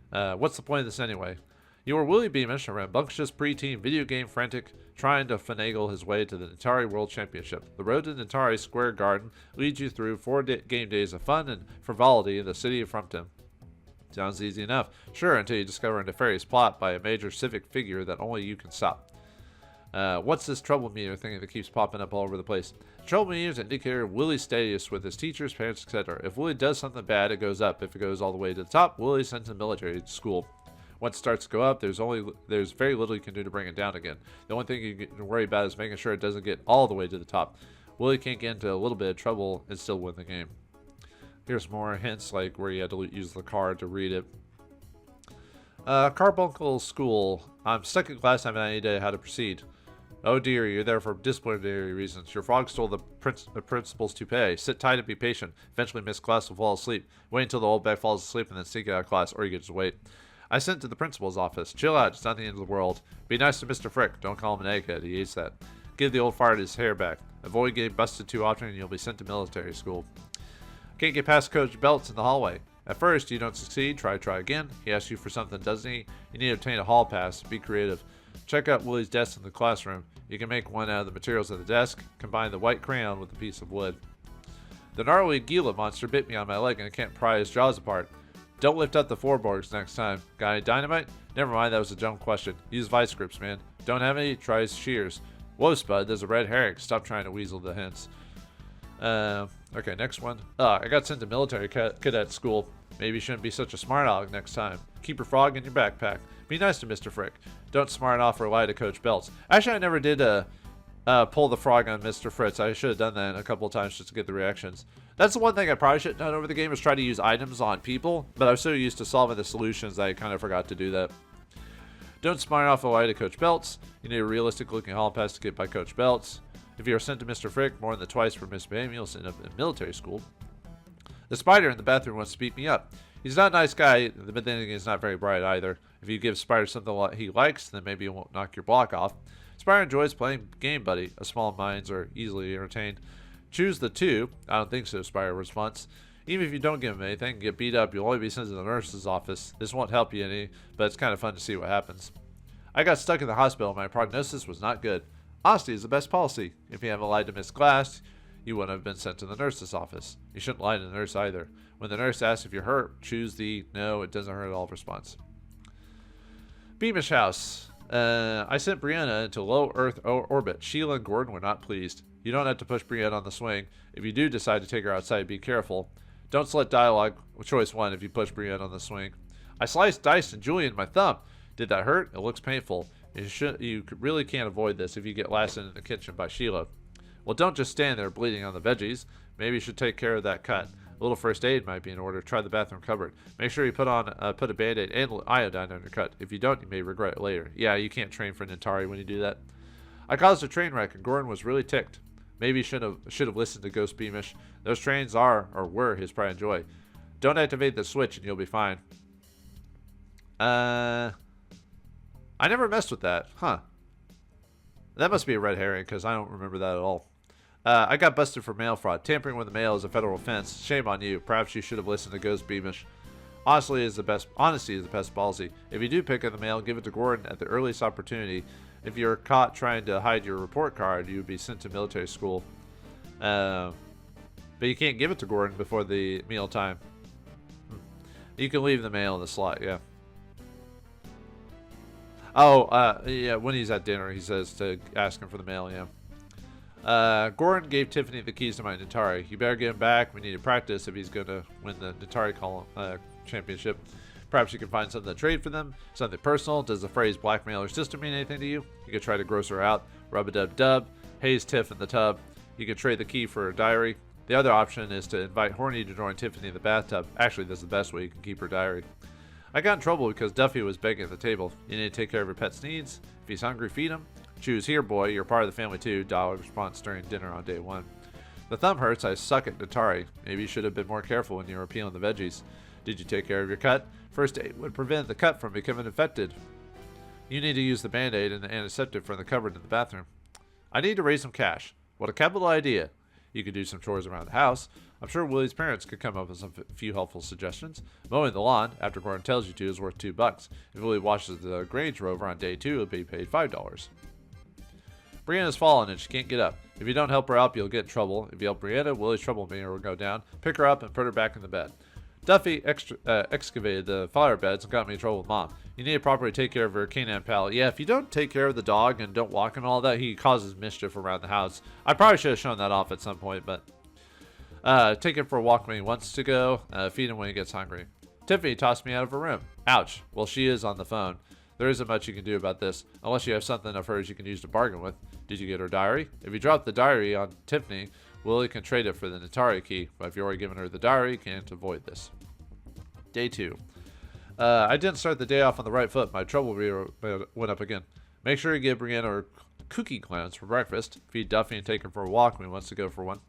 What's the point of this anyway? You are Willy Beamish, a rambunctious preteen video game frantic trying to finagle his way to the Atari World Championship. The road to the Atari Square Garden leads you through 4 game days of fun and frivolity in the city of Frumpton. Sounds easy enough. Sure, until you discover a nefarious plot by a major civic figure that only you can stop. What's this trouble meter thing that keeps popping up all over the place? Trouble meter is an indicator of Willy's status with his teachers, parents, etc. If Willy does something bad, it goes up. If it goes all the way to the top, Willy sent to military school. Once it starts to go up, there's very little you can do to bring it down again. The only thing you can worry about is making sure it doesn't get all the way to the top. Willy can't get into a little bit of trouble and still win the game. Here's more hints, like where you had to use the card to read it. Carbuncle School. I'm stuck in class. I have any idea how to proceed. Oh dear, you're there for disciplinary reasons. Your frog stole the principal's toupee. Sit tight and be patient. Eventually miss class will fall asleep. Wait until the old bag falls asleep and then sneak out of class, or you can just wait. I sent to the principal's office. Chill out, it's not the end of the world. Be nice to Mr. Frick. Don't call him an egghead, he hates that. Give the old fart his hair back. Avoid getting busted too often and you'll be sent to military school. Can't get past Coach Belts in the hallway. At first, you don't succeed. Try again. He asks you for something, doesn't he? You need to obtain a hall pass. Be creative. Check out Willy's desk in the classroom. You can make one out of the materials of the desk. Combine the white crayon with a piece of wood. The gnarly Gila monster bit me on my leg and I can't pry his jaws apart. Don't lift up the floorboards next time. Got any dynamite? Never mind, that was a dumb question. Use vice grips, man. Don't have any? Try his shears. Whoa, Spud, there's a red herring. Stop trying to weasel the hints. Okay, next one. I got sent to military cadet school. Maybe you shouldn't be such a smart aleck next time. Keep your frog in your backpack. Be nice to Mr. Frick. Don't smart off or lie to Coach Belts. Actually, I never did pull the frog on Mr. Fritz. I should have done that a couple of times just to get the reactions. That's the one thing I probably should have done over the game, is try to use items on people, but I was so used to solving the solutions that I kind of forgot to do that. Don't smart off or lie to Coach Belts. You need a realistic looking hall pass to get by Coach Belts. If you are sent to Mr. Frick more than twice for Miss Manuel, you'll end up in military school. The spider in the bathroom wants to beat me up. He's not a nice guy, but then he's not very bright either. If you give Spider something he likes, then maybe he won't knock your block off. Spider enjoys playing Game Buddy. A small minds are easily entertained. Choose the two. I don't think so, Spider responds. Even if you don't give him anything and get beat up, you'll only be sent to the nurse's office. This won't help you any, but it's kind of fun to see what happens. I got stuck in the hospital. My prognosis was not good. Honesty is the best policy. If you haven't lied to Miss Glass, you wouldn't have been sent to the nurse's office. You shouldn't lie to the nurse either. When the nurse asks if you're hurt, choose the no, it doesn't hurt at all response. Beamish house. I sent Brianna into low Earth orbit. Sheila and Gordon were not pleased. You don't have to push Brianna on the swing. If you do decide to take her outside, be careful. Don't select dialogue with choice 1 if you push Brianna on the swing. I sliced dice and Julian my thumb. Did that hurt? It looks painful. You really can't avoid this if you get lasted in the kitchen by Sheila. Well, don't just stand there bleeding on the veggies. Maybe you should take care of that cut. A little first aid might be in order. Try the bathroom cupboard. Make sure you put a Band-Aid and iodine on your cut. If you don't, you may regret it later. Yeah, you can't train for an Atari when you do that. I caused a train wreck and Gordon was really ticked. Maybe he should have listened to Ghost Beamish. Those trains are, or were, his pride and joy. Don't activate the switch and you'll be fine. I never messed with that. Huh. That must be a red herring because I don't remember that at all. I got busted for mail fraud. Tampering with the mail is a federal offense. Shame on you. Perhaps you should have listened to Ghost Beamish. Honesty is the best policy. If you do pick up the mail, give it to Gordon at the earliest opportunity. If you're caught trying to hide your report card, you would be sent to military school. But you can't give it to Gordon before the meal time. You can leave the mail in the slot, yeah. Oh, yeah, when he's at dinner, he says to ask him for the mail, yeah. Gordon gave Tiffany the keys to my Atari. You better get him back. We need to practice if he's going to win the Atari championship. Perhaps you can find something to trade for them. Something personal. Does the phrase blackmail her sister mean anything to you? You could try to gross her out. Rub-a-dub-dub. Haze Tiff in the tub. You can trade the key for her diary. The other option is to invite Horny to join Tiffany in the bathtub. Actually, that's the best way you can keep her diary. I got in trouble because Duffy was begging at the table. You need to take care of your pet's needs. If he's hungry, feed him. Choose here, boy. You're part of the family too. Dialogue response during dinner on day 1. The thumb hurts. I suck at Atari. Maybe you should have been more careful when you were peeling the veggies. Did you take care of your cut? First aid would prevent the cut from becoming infected. You need to use the Band-Aid and the antiseptic from the cupboard in the bathroom. I need to raise some cash. What a capital idea. You could do some chores around the house. I'm sure Willy's parents could come up with some few helpful suggestions. Mowing the lawn, after Gordon tells you to, is worth $2. If Willy washes the Grange Rover on day 2, it'll be paid $5. Brianna's fallen and she can't get up. If you don't help her up, you'll get in trouble. If you help Brianna, Willy's troublemaker will go down. Pick her up and put her back in the bed. Duffy excavated the flower beds and got me in trouble with Mom. You need to properly take care of her canine pal. Yeah, if you don't take care of the dog and don't walk and all that, he causes mischief around the house. I probably should have shown that off at some point, but take him for a walk when he wants to go. Feed him when he gets hungry. Tiffany tossed me out of her room. Ouch. Well, she is on the phone. There isn't much you can do about this, unless you have something of hers you can use to bargain with. Did you get her diary? If you drop the diary on Tiffany, Willy can trade it for the Atari key, but if you've already given her the diary, you can't avoid this. Day 2. I didn't start the day off on the right foot. My trouble meter went up again. Make sure you give Brianna her cookie clones for breakfast. Feed Duffy and take him for a walk when he wants to go for one.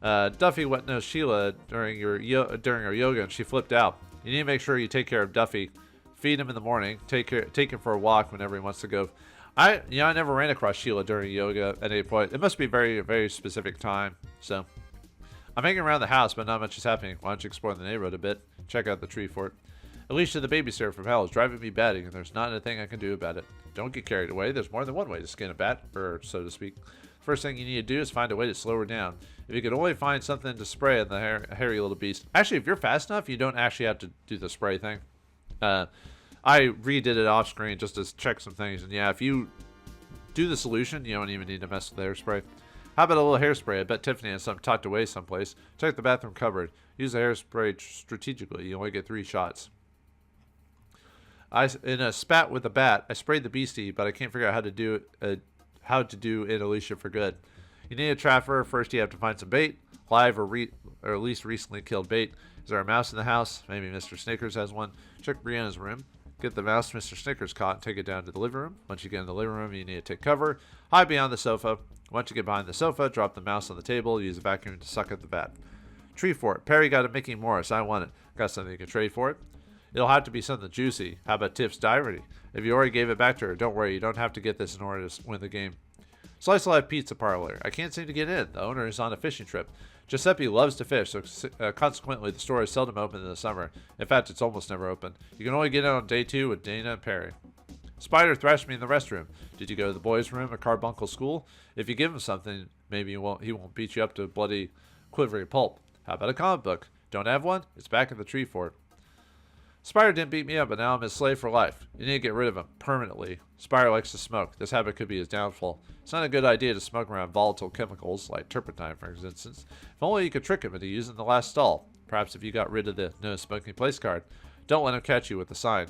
Duffy wet-nosed Sheila during our yoga, and she flipped out. You need to make sure you take care of Duffy. Feed him in the morning. Take him for a walk whenever he wants to go. I never ran across Sheila during yoga at any point. It must be a very, very specific time. So, I'm hanging around the house, but not much is happening. Why don't you explore the neighborhood a bit? Check out the tree fort. Alicia, the babysitter from hell, is driving me batty, and there's not a thing I can do about it. Don't get carried away. There's more than one way to skin a bat, or so to speak. First thing you need to do is find a way to slow her down. If you could only find something to spray on the hairy little beast. Actually, if you're fast enough, you don't actually have to do the spray thing. I redid it off screen just to check some things, and yeah, if you do the solution, you don't even need to mess with the hairspray. How about a little hairspray? I bet Tiffany has some tucked away someplace. Check the bathroom cupboard. Use the hairspray strategically. You only get 3 shots. In a spat with a bat, I sprayed the beastie, but I can't figure out how to do it, Alicia, for good. You need a trapper. First, you have to find some bait, live or at least recently killed bait. Is there a mouse in the house? Maybe Mr. Snickers has one. Check Brianna's room. Get the mouse Mr. Snickers caught and take it down to the living room. Once you get in the living room, you need to take cover. Hide behind the sofa. Once you get behind the sofa, drop the mouse on the table. Use a vacuum to suck at the bat. Tree fort. Perry got a Mickey Morris. I want it. Got something you can trade for it? It'll have to be something juicy. How about Tiff's diary? If you already gave it back to her, don't worry. You don't have to get this in order to win the game. Slice of Life Pizza Parlor. I can't seem to get in. The owner is on a fishing trip. Giuseppe loves to fish, so consequently the store is seldom open in the summer. In fact, it's almost never open. You can only get in on day 2 with Dana and Perry. Spider thrashed me in the restroom. Did you go to the boys' room at Carbuncle School? If you give him something, maybe he won't beat you up to bloody quivery pulp. How about a comic book? Don't have one? It's back in the tree fort. Spider didn't beat me up, but now I'm his slave for life. You need to get rid of him, permanently. Spider likes to smoke. This habit could be his downfall. It's not a good idea to smoke around volatile chemicals, like turpentine, for instance. If only you could trick him into using the last stall. Perhaps if you got rid of the no smoking place card. Don't let him catch you with the sign.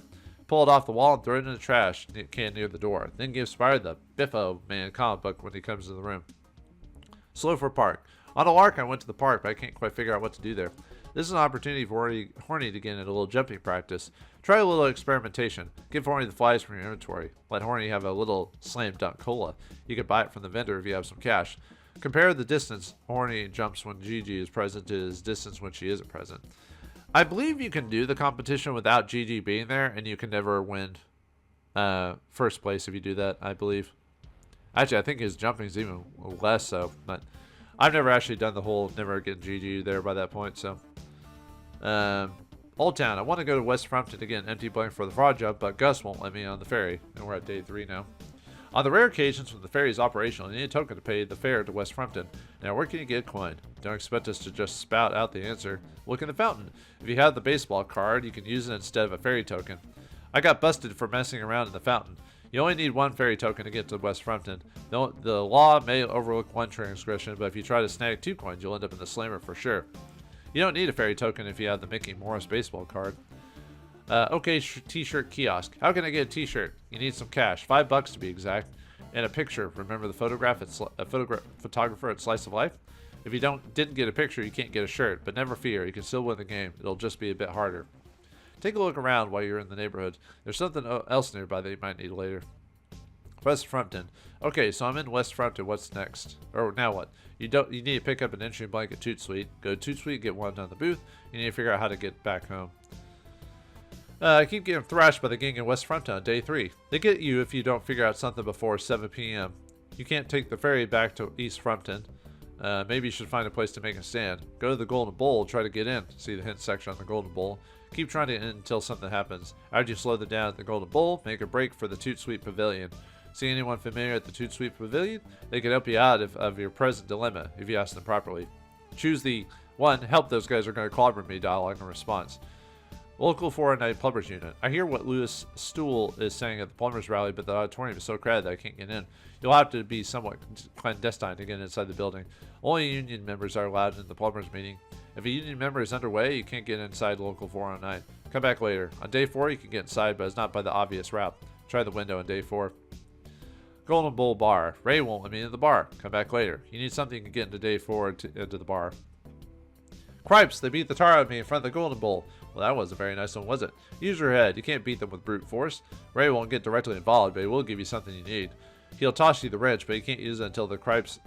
Pull it off the wall and throw it in the trash can near the door. Then give Spider the Biffo Man comic book when he comes to the room. Slow Park. On a lark, I went to the park, but I can't quite figure out what to do there. This is an opportunity for Horny to get in a little jumping practice. Try a little experimentation. Give Horny the flies from your inventory. Let Horny have a little slam dunk cola. You can buy it from the vendor if you have some cash. Compare the distance Horny jumps when Gigi is present to his distance when she isn't present. I believe you can do the competition without Gigi being there, and you can never win first place if you do that, I believe. Actually, I think his jumping is even less so, but I've never actually done the whole never getting Gigi there by that point, so. Old Town. I want to go to West Frampton to get an empty blank for the fraud job, but Gus won't let me on the ferry, and we're at day 3 now. On the rare occasions when the ferry is operational, you need a token to pay the fare to West Frampton. Now, where can you get a coin? Don't expect us to just spout out the answer. Look in the fountain. If you have the baseball card, you can use it instead of a ferry token. I got busted for messing around in the fountain. You only need 1 ferry token to get to West Frampton. The law may overlook 1 transgression, but if you try to snag 2 coins, you'll end up in the slammer for sure. You don't need a ferry token if you have the Mickey Morris baseball card. Okay, t-shirt kiosk. How can I get a t-shirt? You need some cash, $5 to be exact, and a picture. Remember the photographer at Slice of Life? If you didn't get a picture, you can't get a shirt, but never fear, you can still win the game. It'll just be a bit harder. Take a look around while you're in the neighborhood. There's something else nearby that you might need later. West Frampton. Okay, so I'm in West Frampton. What's next? Or now what? You need to pick up an entry blank at Toot Sweet. Go to Toot Sweet, get one down the booth. You need to figure out how to get back home. I keep getting thrashed by the gang in West Frampton on day 3. They get you if you don't figure out something before 7 p.m. You can't take the ferry back to East Frampton. Maybe you should find a place to make a stand. Go to the Golden Bowl, try to get in. See the hint section on the Golden Bowl. Keep trying to get in until something happens. After you slow them down at the Golden Bowl, make a break for the Toot Sweet Pavilion. See anyone familiar at the Toot Sweet Pavilion? They can help you out of your present dilemma if you ask them properly. Choose the 1, help those guys are going to clobber me dialogue in response. Local 409 Plumbers Unit. I hear what Louis Stool is saying at the Plumbers Rally, but the auditorium is so crowded that I can't get in. You'll have to be somewhat clandestine to get inside the building. Only union members are allowed in the Plumbers meeting. If a union member is underway, you can't get inside Local 409. Come back later. On day 4, you can get inside, but it's not by the obvious route. Try the window on day 4. Golden Bowl Bar. Ray won't let me into the bar. Come back later. You need something to get into day 4 into the bar. Cripes, they beat the tar out of me in front of the Golden Bowl. Well, that wasn't a very nice one, was it? Use your head. You can't beat them with brute force. Ray won't get directly involved, but he will give you something you need. He'll toss you the wrench, but you can't use it until the cripes,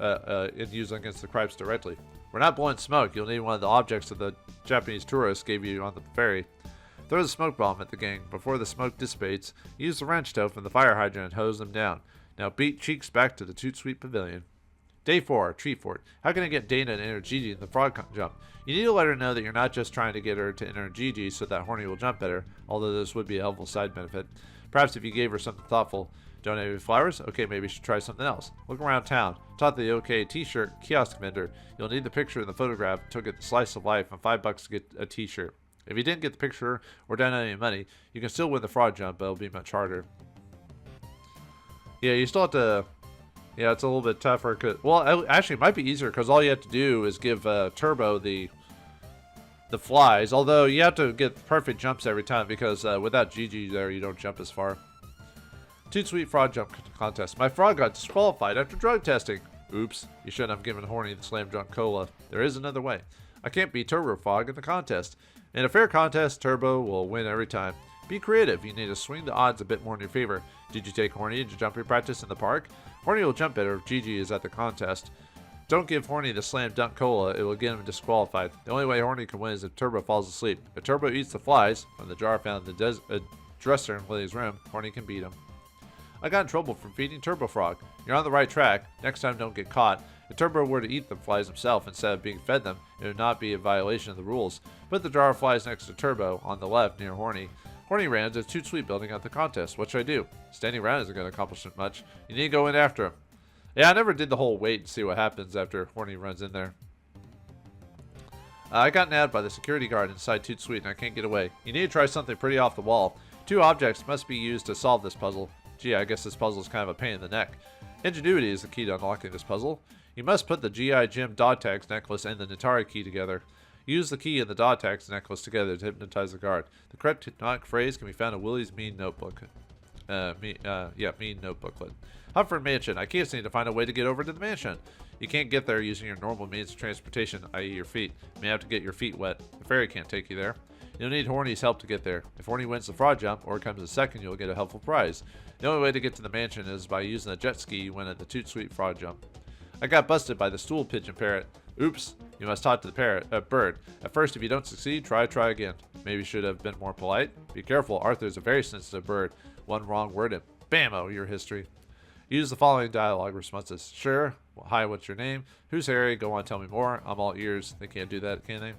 use it against the cripes directly. We're not blowing smoke. You'll need one of the objects that the Japanese tourists gave you on the ferry. Throw the smoke bomb at the gang. Before the smoke dissipates, use the wrench to open the fire hydrant and hose them down. Now beat Cheeks back to the Toot Sweet Pavilion. Day 4, Treat Fort. How can I get Dana to enter Gigi in the frog jump? You need to let her know that you're not just trying to get her to enter Gigi so that Horny will jump better, although this would be a helpful side benefit. Perhaps if you gave her something thoughtful. Donate me flowers? Okay, maybe you should try something else. Look around town. Taught the OK t-shirt kiosk vendor. You'll need the picture in the photograph to get the slice of life and $5 to get a t-shirt. If you didn't get the picture or donate any money, you can still win the frog jump, but it'll be much harder. Yeah, you still have to... Yeah, it's a little bit tougher. Well, actually, it might be easier because all you have to do is give Turbo the flies. Although you have to get perfect jumps every time because without Gigi there, you don't jump as far. Toot Sweet Frog Jump Contest. My frog got disqualified after drug testing. Oops, you shouldn't have given Horny the Slam Dunk Cola. There is another way. I can't beat Turbo Frog in the contest. In a fair contest, Turbo will win every time. Be creative. You need to swing the odds a bit more in your favor. Did you take Horny to jumping practice in the park? Horny will jump better if Gigi is at the contest. Don't give Horny the Slam Dunk Cola. It will get him disqualified. The only way Horny can win is if Turbo falls asleep. If Turbo eats the flies from the jar found in the dresser in Willy's room, Horny can beat him. I got in trouble from feeding Turbo Frog. You're on the right track. Next time, don't get caught. If Turbo were to eat the flies himself instead of being fed them, it would not be a violation of the rules. Put the jar of flies next to Turbo on the left near Horny. Horny ran to the Toot Sweet building at the contest. What should I do? Standing around isn't going to accomplish much. You need to go in after him. Yeah, I never did the whole wait and see what happens after Horny runs in there. I got nabbed by the security guard inside Toot Sweet and I can't get away. You need to try something pretty off the wall. 2 objects must be used to solve this puzzle. Gee, I guess this puzzle is kind of a pain in the neck. Ingenuity is the key to unlocking this puzzle. You must put the G.I. Jim dog tags necklace and the Natari key together. Use the key and the dog tags necklace together to hypnotize the guard. The correct hypnotic phrase can be found in Willy's Mean Notebook. Mean Notebooklet. Humford Mansion. I can't seem to find a way to get over to the mansion. You can't get there using your normal means of transportation, i.e. your feet. You may have to get your feet wet. The ferry can't take you there. You'll need Horny's help to get there. If Horny wins the frog jump or comes in second, you'll get a helpful prize. The only way to get to the mansion is by using the jet ski you win at the Toot Sweet frog jump. I got busted by the stool pigeon parrot. Oops, you must talk to the bird. At first, if you don't succeed, try again. Maybe should have been more polite. Be careful, Arthur is a very sensitive bird. One wrong word and bammo, your history. Use the following dialogue responses. Sure. Well, hi, what's your name? Who's Harry? Go on, tell me more. I'm all ears. They can't do that, can they?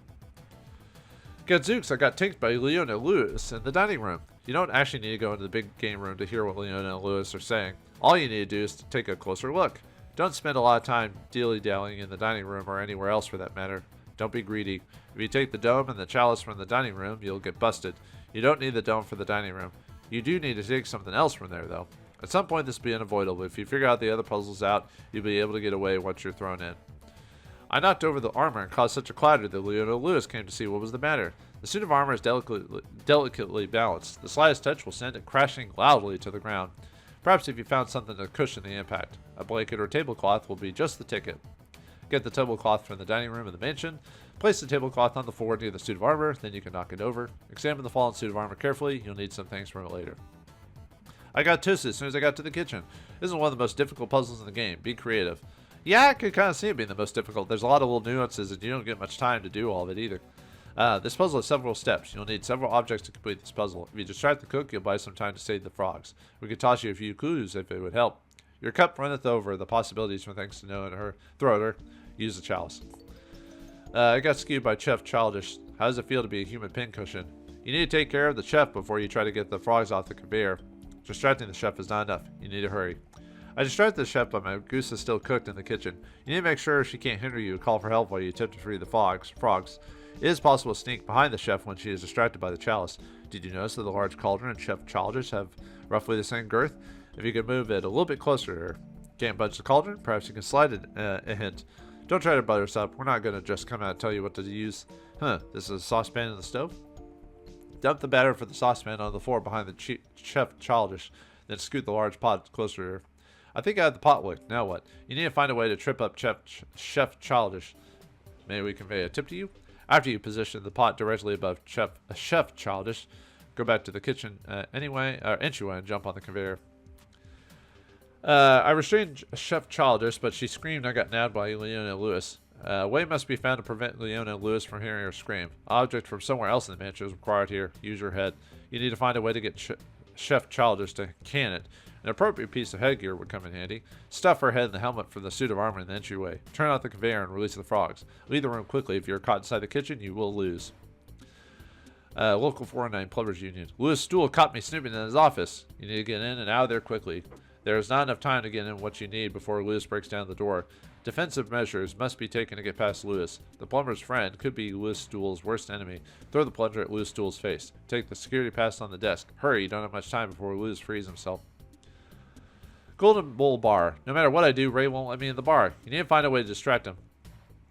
Gadzooks, I got tinked by Leona Lewis in the dining room. You don't actually need to go into the big game room to hear what Leona and Lewis are saying. All you need to do is to take a closer look. Don't spend a lot of time dilly-dallying in the dining room or anywhere else for that matter. Don't be greedy. If you take the dome and the chalice from the dining room, you'll get busted. You don't need the dome for the dining room. You do need to take something else from there, though. At some point, this will be unavoidable. If you figure out the other puzzles out, you'll be able to get away once you're thrown in. I knocked over the armor and caused such a clatter that Leona Lewis came to see what was the matter. The suit of armor is delicately balanced. The slightest touch will send it crashing loudly to the ground. Perhaps if you found something to cushion the impact. A blanket or tablecloth will be just the ticket. Get the tablecloth from the dining room of the mansion. Place the tablecloth on the floor near the suit of armor, then you can knock it over. Examine the fallen suit of armor carefully. You'll need some things from it later. I got toasted as soon as I got to the kitchen. This is one of the most difficult puzzles in the game. Be creative. Yeah, I could kind of see it being the most difficult. There's a lot of little nuances and you don't get much time to do all of it either. This puzzle has several steps. You'll need several objects to complete this puzzle. If you distract the cook, you'll buy some time to save the frogs. We could toss you a few clues if it would help. Your cup runneth over. The possibilities for things to know in her. Throw at her. Use the chalice. I got skewed by Chef Childish. How does it feel to be a human pincushion? You need to take care of the chef before you try to get the frogs off the conveyor. Distracting the chef is not enough. You need to hurry. I distracted the chef, but my goose is still cooked in the kitchen. You need to make sure she can't hinder you. Call for help while you attempt to free the frogs. It is possible to sneak behind the chef when she is distracted by the chalice. Did you notice that the large cauldron and Chef Childish have roughly the same girth? If you could move it a little bit closer to her. Can't budge the cauldron? Perhaps you can slide it a hint. Don't try to butter us up. We're not going to just come out and tell you what to use. This is a saucepan in the stove? Dump the batter for the saucepan on the floor behind the Chef Childish, then scoot the large pot closer to her. I think I have the pot licked. Now what? You need to find a way to trip up Chef Childish. May we convey a tip to you? After you position the pot directly above Chef Childish, go back to the kitchen entryway and jump on the conveyor. I restrained Chef Childish, but she screamed and got nabbed by Leona Lewis. A way must be found to prevent Leona Lewis from hearing her scream. Object from somewhere else in the mansion is required here. Use your head. You need to find a way to get Chef Childish to can it. An appropriate piece of headgear would come in handy. Stuff her head in the helmet from the suit of armor in the entryway. Turn out the conveyor and release the frogs. Leave the room quickly. If you're caught inside the kitchen, you will lose. Local 409 Plumbers Union. Lewis Stool caught me snooping in his office. You need to get in and out of there quickly. There is not enough time to get in what you need before Lewis breaks down the door. Defensive measures must be taken to get past Lewis. The plumber's friend could be Lewis Stool's worst enemy. Throw the plunger at Lewis Stool's face. Take the security pass on the desk. Hurry, you don't have much time before Lewis frees himself. Golden Bowl Bar. No matter what I do, Ray won't let me in the bar. You need to find a way to distract him.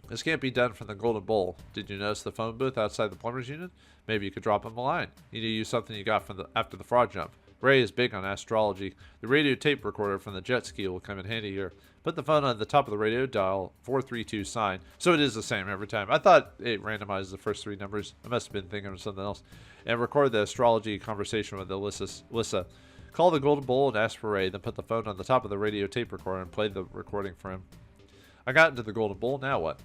This can't be done from the Golden Bowl. Did you notice the phone booth outside the plumber's unit? Maybe you could drop him a line. You need to use something you got from after the frog jump. Ray is big on astrology. The radio tape recorder from the jet ski will come in handy here. Put the phone on the top of the radio, dial 432 sign. So it is the same every time. I thought it randomized the first three numbers. I must have been thinking of something else. And record the astrology conversation with Alyssa. Call the Golden Bowl and ask for Ray. Then put the phone on the top of the radio tape recorder and play the recording for him. I got into the Golden Bowl. Now what?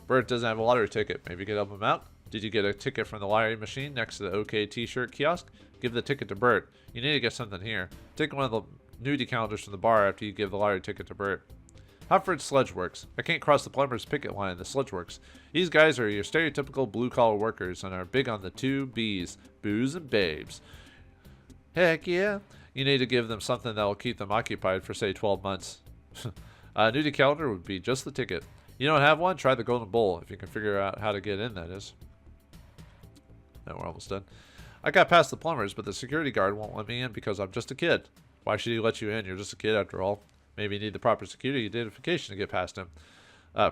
Bert doesn't have a lottery ticket. Maybe you could help him out? Did you get a ticket from the lottery machine next to the OK T-shirt kiosk? Give the ticket to Bert. You need to get something here. Take one of the nudie calendars from the bar after you give the lottery ticket to Bert. Hufford Sledge Works. I can't cross the plumber's picket line. The Sledge Works. These guys are your stereotypical blue-collar workers and are big on the two B's. Booze and babes. Heck yeah. You need to give them something that will keep them occupied for, say, 12 months. A nudie calendar would be just the ticket. You don't have one? Try the Golden Bowl, if you can figure out how to get in, that is. No, we're almost done. I got past the plumbers, but the security guard won't let me in because I'm just a kid. Why should he let you in? You're just a kid after all. Maybe you need the proper security identification to get past him.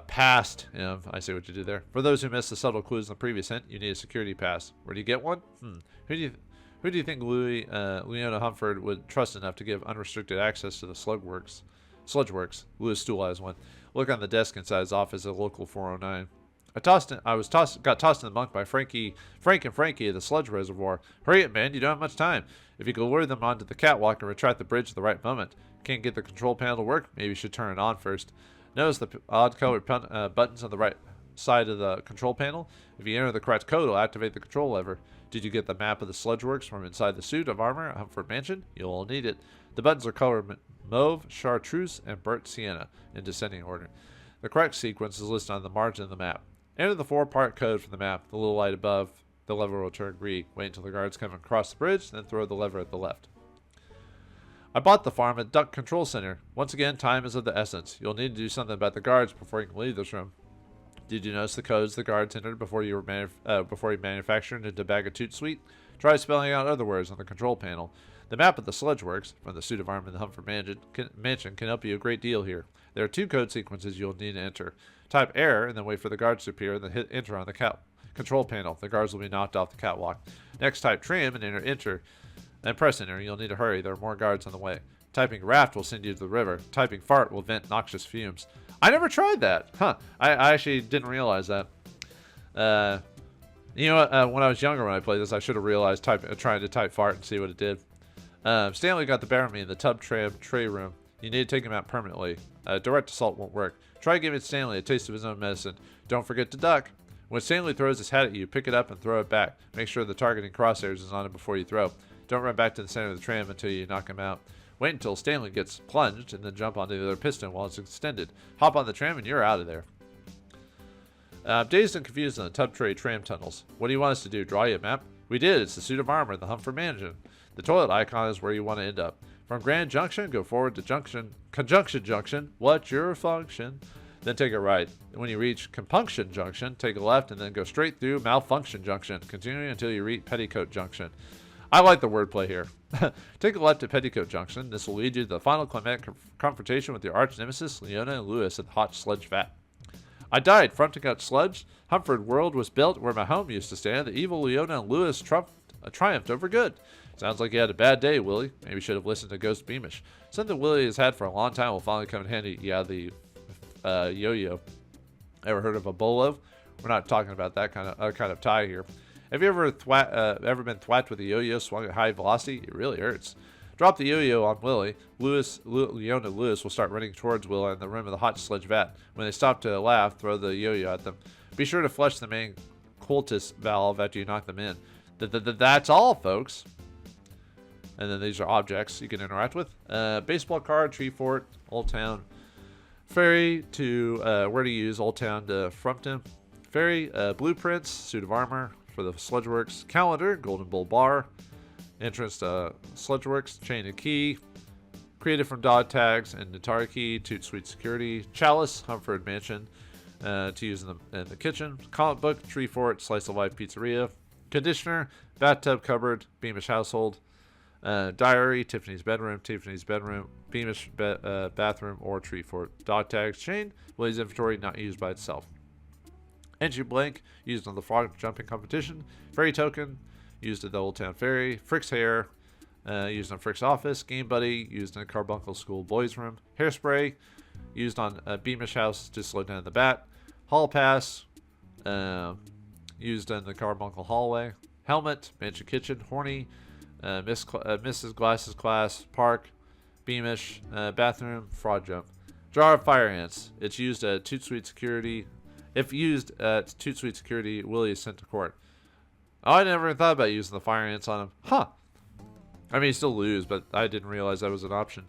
Past him. I see what you did there. For those who missed the subtle clues in the previous hint, you need a security pass. Where do you get one? Who do you think Leona Humford would trust enough to give unrestricted access to the Sludge Works? Lewis Stool has one. Look on the desk inside his office at Local 409. Got tossed in the bunk by Frank and Frankie at the sludge reservoir. Hurry up, man, you don't have much time. If you could lure them onto the catwalk and retract the bridge at the right moment. Can't get the control panel to work? Maybe you should turn it on first. Notice the odd colored buttons on the right side of the control panel? If you enter the correct code, it'll activate the control lever. Did you get the map of the Sludge Works from inside the suit of armor at Humford Mansion? You'll need it. The buttons are colored mauve, chartreuse, and burnt sienna in descending order. The correct sequence is listed on the margin of the map. Enter the 4-part code from the map. The little light above the lever will turn green. Wait until the guards come across the bridge, then throw the lever at the left. I bought the farm at Duck Control Center. Once again, time is of the essence. You'll need to do something about the guards before you can leave this room. Did you notice the codes the guards entered before you manufactured into Bag of Toot Sweet? Try spelling out other words on the control panel. The map of the Sludge Works from the suit of armor in the Humford Mansion can help you a great deal here. There are 2 code sequences you'll need to enter. Type error and then wait for the guards to appear and then hit enter on the control panel. The guards will be knocked off the catwalk. Next, type trim and enter and press enter. You'll need to hurry. There are more guards on the way. Typing raft will send you to the river. Typing fart will vent noxious fumes. I never tried that. I actually didn't realize that. You know what? When I was younger when I played this, I should have realized trying to type fart and see what it did. Stanley got the better of me in the tub tray room. You need to take him out permanently. Direct assault won't work. Try giving Stanley a taste of his own medicine. Don't forget to duck. When Stanley throws his hat at you, pick it up and throw it back. Make sure the targeting crosshairs is on it before you throw. Don't run back to the center of the tram until you knock him out. Wait until Stanley gets plunged and then jump onto the other piston while it's extended. Hop on the tram and you're out of there. Dazed and confused in the tub tray tram tunnels. What do you want us to do? Draw you a map? We did. It's the suit of armor, the Humford Mansion. The toilet icon is where you want to end up. From Grand Junction, go forward to Conjunction Junction. What's your function? Then take a right. When you reach Compunction Junction, take a left and then go straight through Malfunction Junction, continuing until you reach Petticoat Junction. I like the wordplay here. Take a left at Petticoat Junction. This will lead you to the final climatic confrontation with your arch nemesis, Leona and Lewis, at the hot sludge vat. I died fronting out sludge. Humford World was built where my home used to stand. The evil Leona and Lewis triumphed over good. Sounds like you had a bad day, Willy. Maybe you should have listened to Ghost Beamish. Something Willy has had for a long time will finally come in handy. Yeah, the yo-yo. Ever heard of a bolo? We're not talking about that kind of tie here. Have you ever been thwacked with a yo-yo swung at high velocity? It really hurts. Drop the yo-yo on Willy. Leon and Lewis will start running towards Will on the rim of the hot sludge vat. When they stop to laugh, throw the yo-yo at them. Be sure to flush the main cultist valve after you knock them in. That's all, folks. And then these are objects you can interact with. Baseball card, tree fort, Old Town. Ferry to where to use Old Town to Frumpton. Ferry, blueprints, suit of armor for the Sludgeworks. Calendar, Golden Bull bar. Entrance to Sludgeworks, chain and key. Created from dog tags and Natari key. Toot Sweet security. Chalice, Humford Mansion to use in the kitchen. Comic book, tree fort, slice of life pizzeria. Conditioner, bathtub cupboard, Beamish household. Diary, Tiffany's bedroom, Beamish bathroom, or tree fort. Dog tags, chain, Willy's inventory not used by itself. Entry blank, used on the frog jumping competition. Ferry token, used at the Old Town Ferry. Frick's hair, used on Frick's office. Game buddy, used in Carbuncle School boys room. Hairspray, used on Beamish house to slow down the bat. Hall pass, used in the Carbuncle hallway. Helmet, Mansion kitchen. Horny, Mrs. Glass's class, park, Beamish, bathroom, fraud jump. Jar of fire ants. It's used at Toot Sweet security. If used at Toot Sweet security, Willy is sent to court. Oh, I never thought about using the fire ants on him. Huh. I mean, you still lose, but I didn't realize that was an option.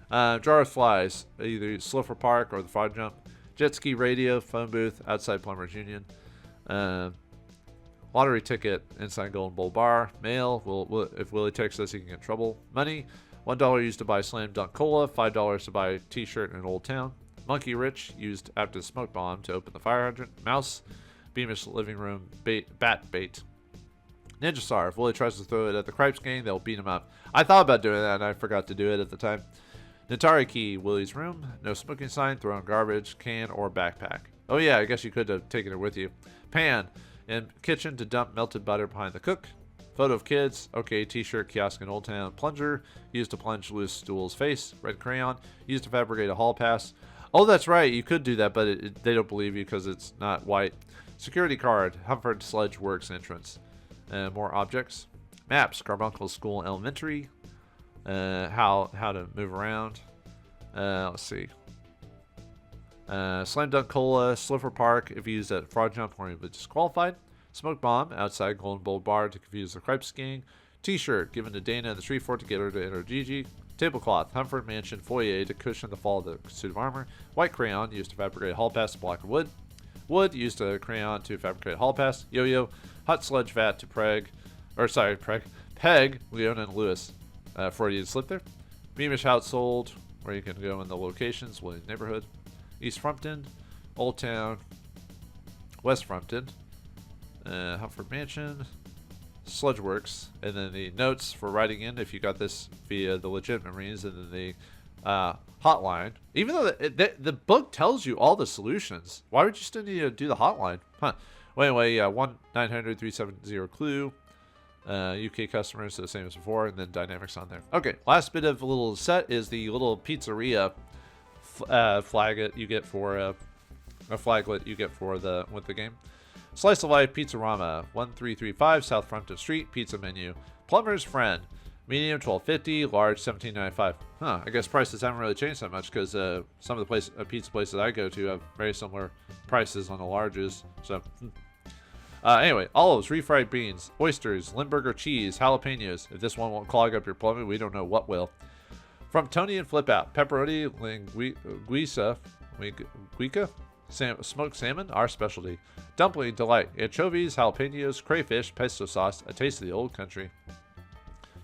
Jar of flies. Either Slipper Park or the fraud jump. Jet ski radio, phone booth, outside Plumbers Union. Lottery ticket inside Golden Bull bar. Mail. If Willy takes this, he can get in trouble. Money. $1 used to buy Slam Dunk Cola. $5 to buy a t-shirt in Old Town. Monkey Rich used after the smoke bomb to open the fire hydrant. Mouse. Beamish living room. Bat bait. Ninja Star. If Willy tries to throw it at the Cripes gang, they'll beat him up. I thought about doing that and I forgot to do it at the time. Natari key. Willy's room. No smoking sign. Throw in garbage, can, or backpack. Oh yeah, I guess you could have taken it with you. Pan. In kitchen to dump melted butter behind the cook. Photo of kids. Okay, t-shirt, kiosk in Old Town. Plunger. Used to plunge loose stool's face. Red crayon. Used to fabricate a hall pass. Oh, that's right. You could do that, but they don't believe you because it's not white. Security card. Humford Sledge Works entrance. More objects. Maps. Carbuncle School Elementary. How to move around. Let's see. Slam Dunk Cola, Slipper Park, if used at fraud jump or even disqualified. Smoke bomb, outside Golden Bull bar to confuse the Cripes gang. T-shirt, given to Dana in the tree fort to get her to enter Gigi. Tablecloth, Humford Mansion foyer to cushion the fall of the suit of armor. White crayon, used to fabricate a hall pass to block wood. Wood, used a crayon to fabricate a hall pass. Yo-yo, hot sludge vat to peg, Leona and Lewis. Freudian slip there. Beamish household, where you can go in the locations, Willy neighborhood. East Frumpton, Old Town, West Frumpton, Humford Mansion, Sludgeworks, and then the notes for writing in if you got this via the legitimate means, and then the hotline. Even though the book tells you all the solutions, why would you still need to do the hotline? Huh. Well, anyway, 1-900-370-CLUE. UK customers, the same as before, and then Dynamix on there. Okay, last bit of a little set is the little pizzeria flaglet you get for with the game. Slice of Life Pizzarama, 1335 South Frumpton Street, pizza menu. Plumber's Friend, medium $12.50, large $17.95. Huh, I guess prices haven't really changed that much because some of the pizza places I go to have very similar prices on the larges. So, anyway, olives, refried beans, oysters, Limburger cheese, jalapenos. If this one won't clog up your plumbing, we don't know what will. From Tony and Flip Out, pepperoni, linguica, smoked salmon, our specialty. Dumpling delight, anchovies, jalapenos, crayfish, pesto sauce, a taste of the old country.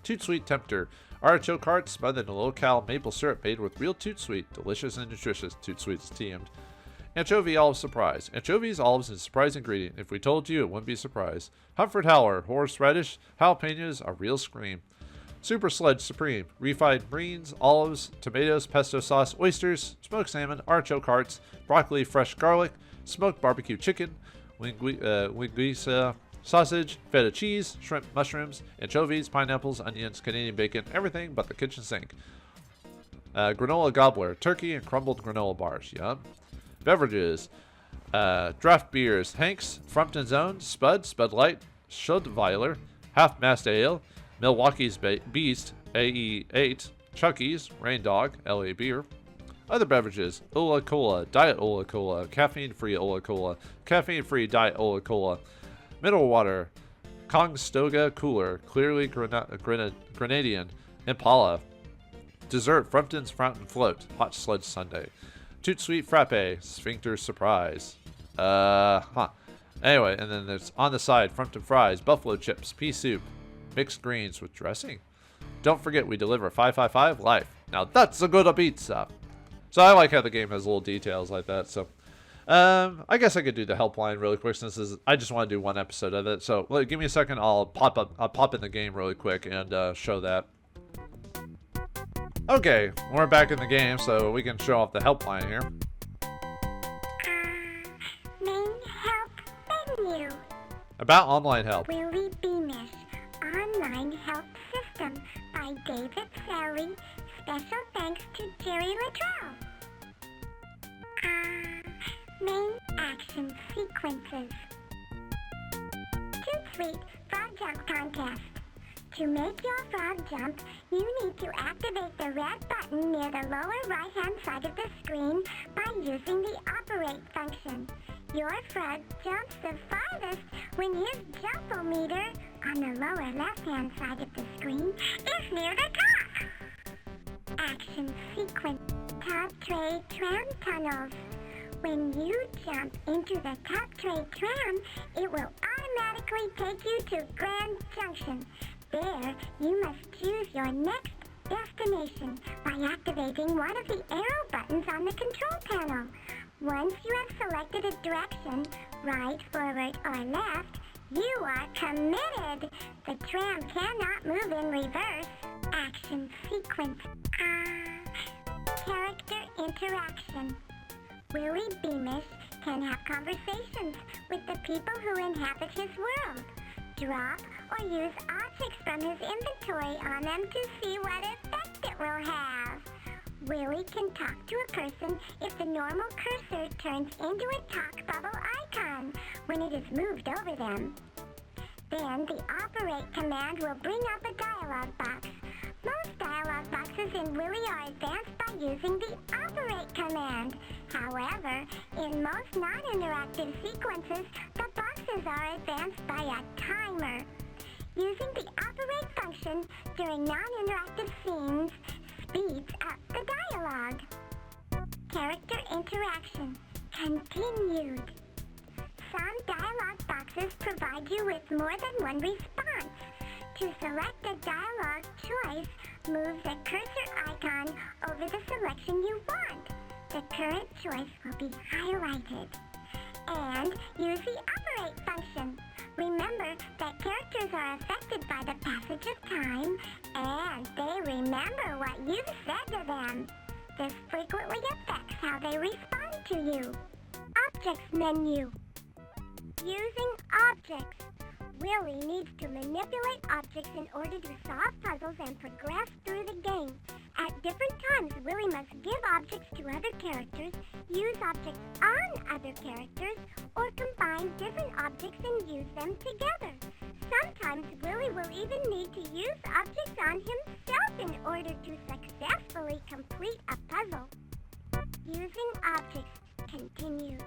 Toot Sweet Tempter, artichoke heart smothered in low-cal maple syrup made with real Toot Sweet, delicious and nutritious. Toot Sweet's TM'd. Anchovy olive surprise. Anchovies, olives, and a surprise ingredient. If we told you, it wouldn't be a surprise. Humford Howler, horseradish, jalapenos, a real scream. Super Sledge Supreme, refried greens, olives, tomatoes, pesto sauce, oysters, smoked salmon, artichoke hearts, broccoli, fresh garlic, smoked barbecue chicken, linguiça, sausage, feta cheese, shrimp, mushrooms, anchovies, pineapples, onions, Canadian bacon, everything but the kitchen sink. Granola gobbler, turkey and crumbled granola bars. Yum. Beverages. Draft beers: Hanks, Frumpton's Own, Spud, Spud Light, Schudweiler, Half-Mast Ale, Milwaukee's Beast, AE8, Chucky's, Rain Dog, LA Beer. Other beverages: Ola Cola, Diet Ola Cola, caffeine-free Ola Cola, caffeine-free Diet Ola Cola, mineral water, Kongstoga Cooler, clearly Grenadian, Impala. Dessert: Frumpton's Fountain Float, Hot Sludge Sundae. Toot Sweet Frappe, Sphincter Surprise. Anyway, and then there's on the side, Frumpton Fries, Buffalo Chips, Pea Soup, Mixed Greens with Dressing. Don't forget, we deliver 555 life. Now that's a good pizza. So I like how the game has little details like that. So I guess I could do the helpline really quick since I just want to do one episode of it. So give me a second. I'll pop in the game really quick and show that. Okay, we're back in the game, so we can show off the helpline here.
Main help menu.
About online help.
Willy Beamish online help system by David Sally. Special thanks to Jerry Luttrell. Main action sequences. Toot Sweet Frog Jump Contest. To make your frog jump, you need to activate the red button near the lower right-hand side of the screen by using the operate function. Your frog jumps the farthest when his jump-o-meter on the lower left-hand side of the screen is near the top. Action sequence. Top tray tram tunnels. When you jump into the top tray tram, it will automatically take you to Grand Junction. There, you must choose your next destination by activating one of the arrow buttons on the control panel. Once you have selected a direction, right, forward, or left, you are committed. The tram cannot move in reverse. Action sequence. Character interaction. Willy Beamish can have conversations with the people who inhabit his world. Drop or use objects from his inventory on them to see what effect it will have. Willy can talk to a person if the normal cursor turns into a talk bubble icon when it is moved over them. Then the operate command will bring up a dialog box. Most dialog boxes in Willy are advanced by using the operate command. However, in most non-interactive sequences, the boxes are advanced by a timer. Using the operate function during non-interactive scenes speeds up the dialogue. Character interaction continued. Some dialog boxes provide you with more than one response. To select a dialog choice, move the cursor icon over the selection you want. The current choice will be highlighted. And use the operate function. Remember that characters are affected by the passage of time, and they remember what you said to them. This frequently affects how they respond to you. Objects menu. Using objects. Willy needs to manipulate objects in order to solve puzzles and progress through the game. At different times, Willy must give objects to other characters, use objects on other characters, or combine different objects and use them together. Sometimes Willy will even need to use objects on himself in order to successfully complete a puzzle. Using objects continued.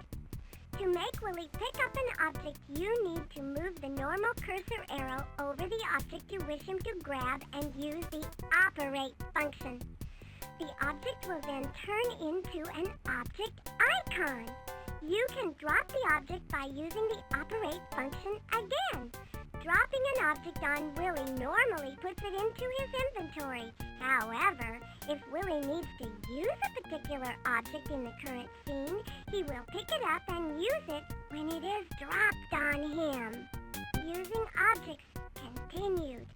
To make Willy pick up an object, you need to move the normal cursor arrow over the object you wish him to grab and use the operate function. The object will then turn into an object icon. You can drop the object by using the operate function again. Dropping an object on Willy normally puts it into his inventory. However, if Willy needs to use a particular object in the current scene, he will pick it up and use it when it is dropped on him. Using objects continued.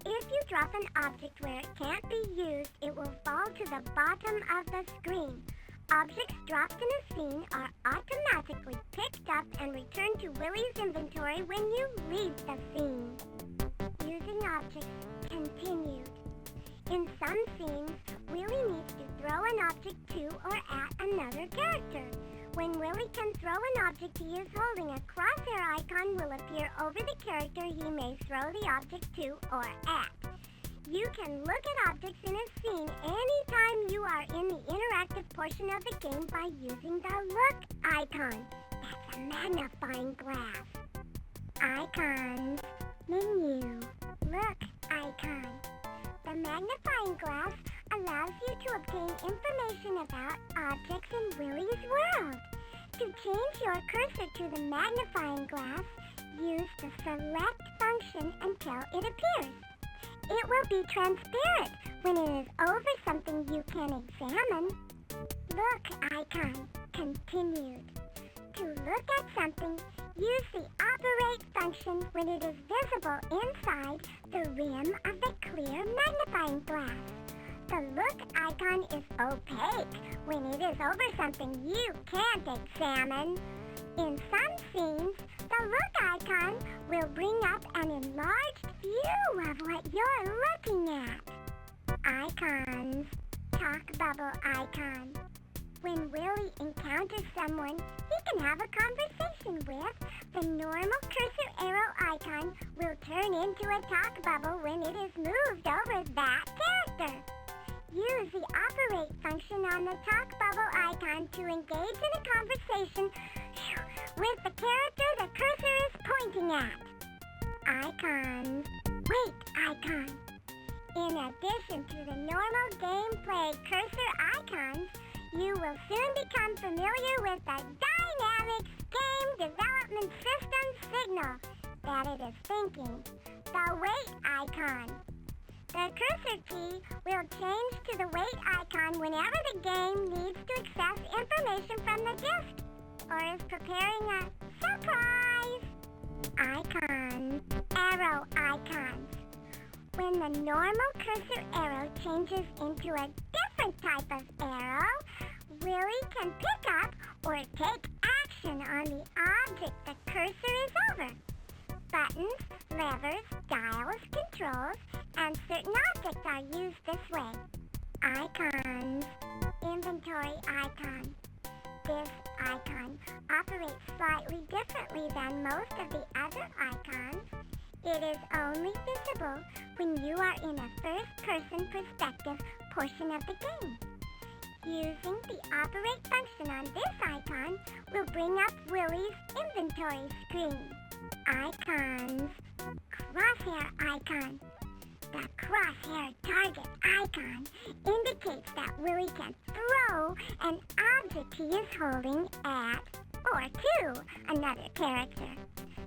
If you drop an object where it can't be used, it will fall to the bottom of the screen. Objects dropped in a scene are automatically picked up and returned to Willy's inventory when you leave the scene. Using objects continued. In some scenes, Willy needs to throw an object to or at another character. When Willy can throw an object he is holding, a crosshair icon will appear over the character he may throw the object to or at. You can look at objects in a scene anytime you are in the interactive portion of the game by using the look icon. That's a magnifying glass. Icons. Menu. Look icon. The magnifying glass allows you to obtain information about objects in Willy's world. To change your cursor to the magnifying glass, use the select function until it appears. It will be transparent when it is over something you can examine. Look icon. Continued. To look at something, use the operate function when it is visible inside the rim of the clear magnifying glass. The look icon is opaque when it is over something you can't examine. In some scenes, the look icon will bring up an enlarged view of what you're looking at. Icons. Talk bubble icon. When Willy encounters someone he can have a conversation with, the normal cursor arrow icon will turn into a talk bubble when it is moved over that character. Use the operate function on the talk bubble icon to engage in a conversation with the character the cursor is pointing at. Icons. Wait icon. In addition to the normal gameplay cursor icons, you will soon become familiar with the Dynamix game development system signal that it is thinking, the wait icon. The cursor key will change to the wait icon whenever the game needs to access information from the disk or is preparing a surprise. Icons. Arrow icons. When the normal cursor arrow changes into a different type of arrow, Willy can pick up or take action on the object the cursor is over. Buttons, levers, dials, controls, and certain objects are used this way. Icons. Inventory icon. This icon operates slightly differently than most of the other icons. It is only visible when you are in a first-person perspective portion of the game. Using the operate function on this icon will bring up Willy's inventory screen. Icons. Crosshair icon. The crosshair target icon indicates that Willy can throw an object he is holding at or to another character.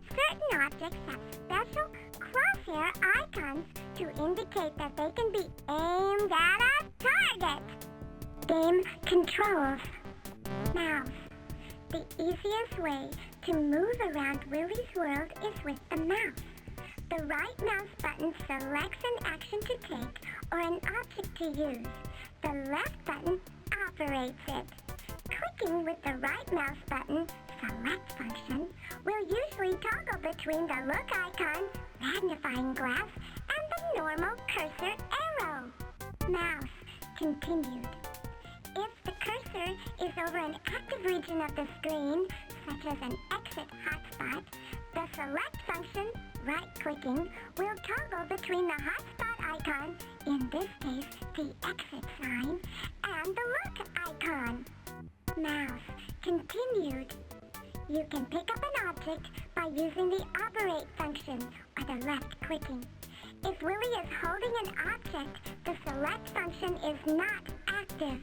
Certain objects have special crosshair icons to indicate that they can be aimed at a target. Game controls. Mouse. The easiest way to move around Willy's world is with the mouse. The right mouse button selects an action to take or an object to use. The left button operates it. Clicking with the right mouse button, select function, will usually toggle between the look icon, magnifying glass, and the normal cursor arrow. Mouse. Continued. If the cursor is over an active region of the screen, such as an exit hotspot, the select function, right-clicking, will toggle between the hotspot icon, in this case the exit sign, and the look icon. Mouse. Continued. You can pick up an object by using the operate function or the left clicking. If Willy is holding an object, the select function is not active.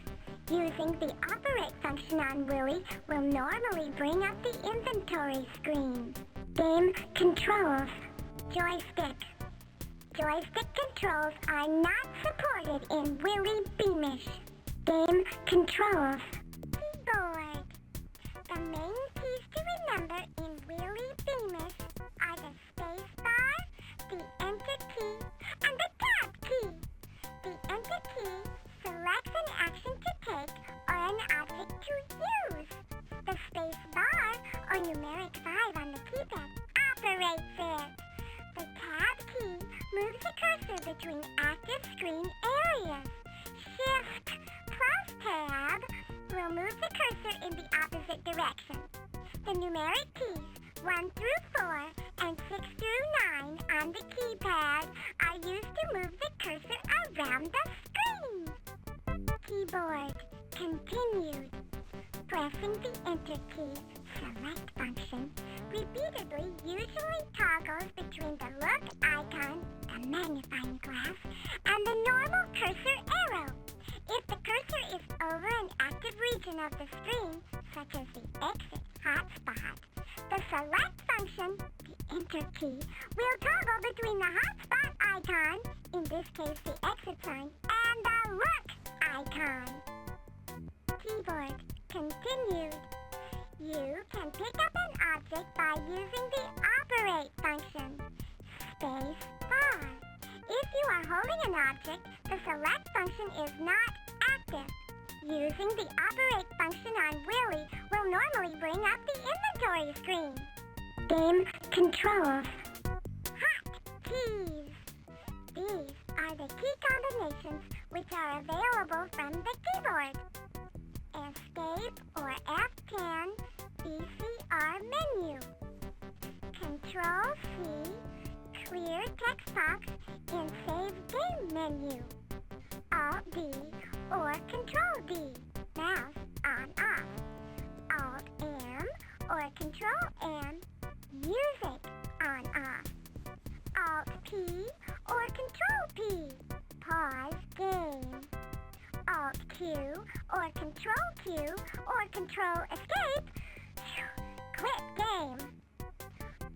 Using the operate function on Willy will normally bring up the inventory screen. Game controls. Joystick. Joystick controls are not supported in Willy Beamish. Game controls. Keyboard. The main keys to remember in Willy Beamish are the space bar, the enter key, and the tab key. The enter key selects an action to take or an object to use. The space bar, or numeric 5 on the keypad, operates it. The tab key moves the cursor between active screen areas. Shift plus tab will move the cursor in the opposite direction. The numeric keys 1 through 4 and 6 through 9 on the keypad are used to move the cursor around the screen. Keyboard continued. Pressing the Enter key select function repeatedly usually toggles between the look icon, the magnifying glass, and the normal cursor arrow. If the cursor is over an active region of the screen, such as the exit hotspot, the select function, the Enter key, will toggle between the hotspot icon, in this case the exit sign, and the look icon. Keyboard continued. You can pick up an object by using the Operate function. Space bar. If you are holding an object, the Select function is not active. Using the Operate function on Willy will normally bring up the inventory screen. Game controls. Hot keys. These are the key combinations which are available from the keyboard. Escape or F10 VCR menu. Control C, clear text box in Save Game menu. Alt D or Control D, mouse on off. Alt M or Control M, music on off. Alt P or Control P, pause game. Alt Q or Control Q or Control Escape, quit game.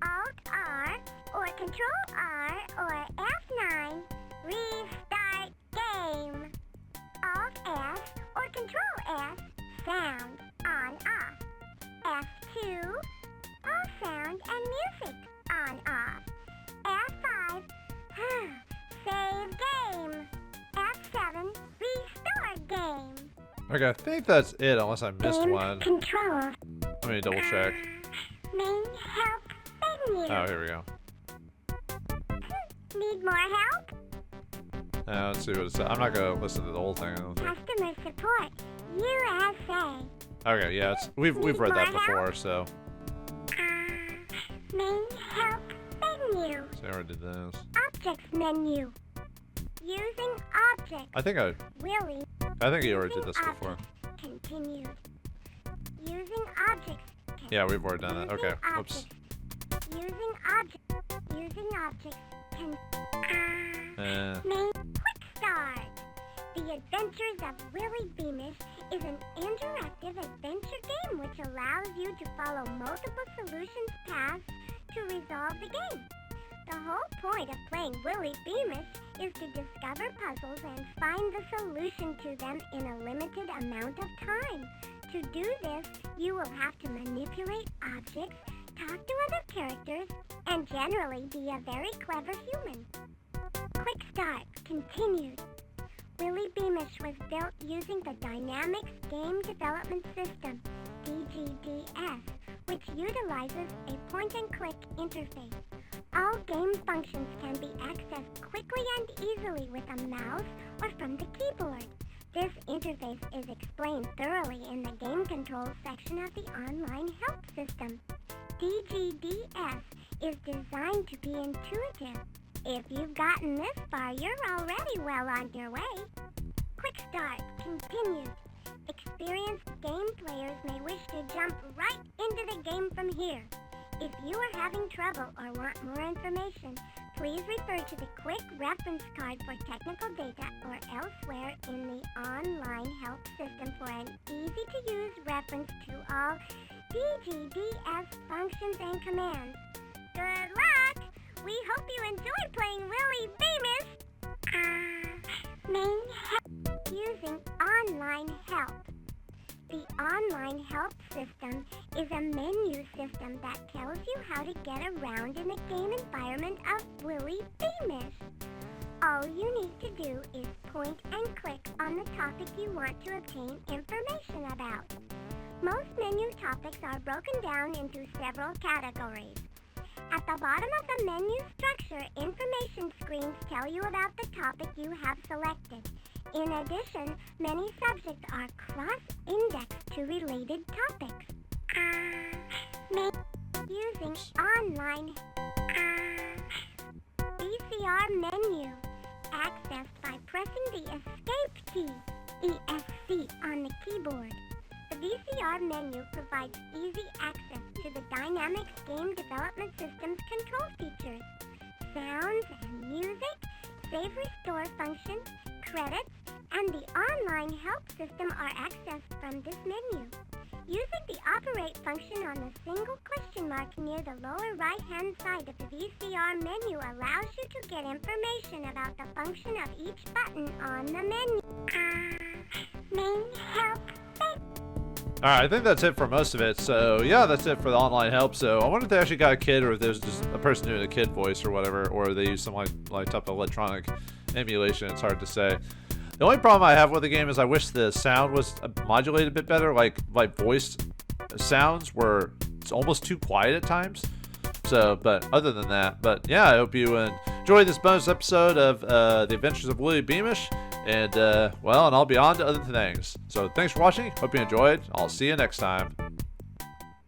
Alt R or Control R or F9, restart game. Alt S or Control S, sound on off. F2, all sound and music on off. F5, save game. F7, restore game.
Okay, I think that's it, unless I missed
Game
one.
control.
Let me double check.
Main help menu.
Oh, here we go.
Need more help?
Let's see what it says. I'm not gonna listen to the whole thing. I don't think.
Customer support, USA.
Okay, yeah, we've read that before, so.
Main help menu.
Sarah did this.
Objects menu. Using objects.
I think
Willy.
you already did this before.
Continued. Using objects.
Yeah, we've already done that. Okay, whoops.
Using objects. Main quick start. The Adventures of Willy Beamish is an interactive adventure game which allows you to follow multiple solutions paths to resolve the game. The whole point of playing Willy Beamish is to discover puzzles and find the solution to them in a limited amount of time. To do this, you will have to manipulate objects, talk to other characters, and generally be a very clever human. Quick Start continued. Willy Beamish was built using the Dynamix Game Development System, DGDS, which utilizes a point-and-click interface. All game functions can be accessed quickly and easily with a mouse or from the keyboard. This interface is explained thoroughly in the game controls section of the online help system. DGDS is designed to be intuitive. If you've gotten this far, you're already well on your way. Quick Start continued. Experienced game players may wish to jump right into the game from here. If you are having trouble or want more information, please refer to the quick reference card for technical data or elsewhere in the online help system for an easy-to-use reference to all DGDS functions and commands. Good luck! We hope you enjoy playing Willy Beamish! Main help using online help. The online help system is a menu system that tells you how to get around in the game environment of Willy Beamish. All you need to do is point and click on the topic you want to obtain information about. Most menu topics are broken down into several categories. At the bottom of the menu structure, information screens tell you about the topic you have selected. In addition, many subjects are cross-indexed to related topics. Using online VCR menu. Accessed by pressing the Escape key, ESC, on the keyboard. The VCR menu provides easy access to the Dynamix game development system's control features. Sounds and music, save restore function, credits, and the online help system are accessed from this menu. Using the operate function on the single question mark near the lower right-hand side of the VCR menu allows you to get information about the function of each button on the menu. Main help.
Alright, I think that's it for most of it. So, yeah, that's it for the online help. So, I wonder if they actually got a kid or if there's just a person doing a kid voice or whatever, or they use some like type of electronic emulation. It's hard to say. The only problem I have with the game is I wish the sound was modulated a bit better. Like voice sounds were almost too quiet at times. So, but other than that, but yeah, I hope you enjoyed this bonus episode of The Adventures of Willy Beamish. And, well, and I'll be on to other things. So thanks for watching. Hope you enjoyed. I'll see you next time.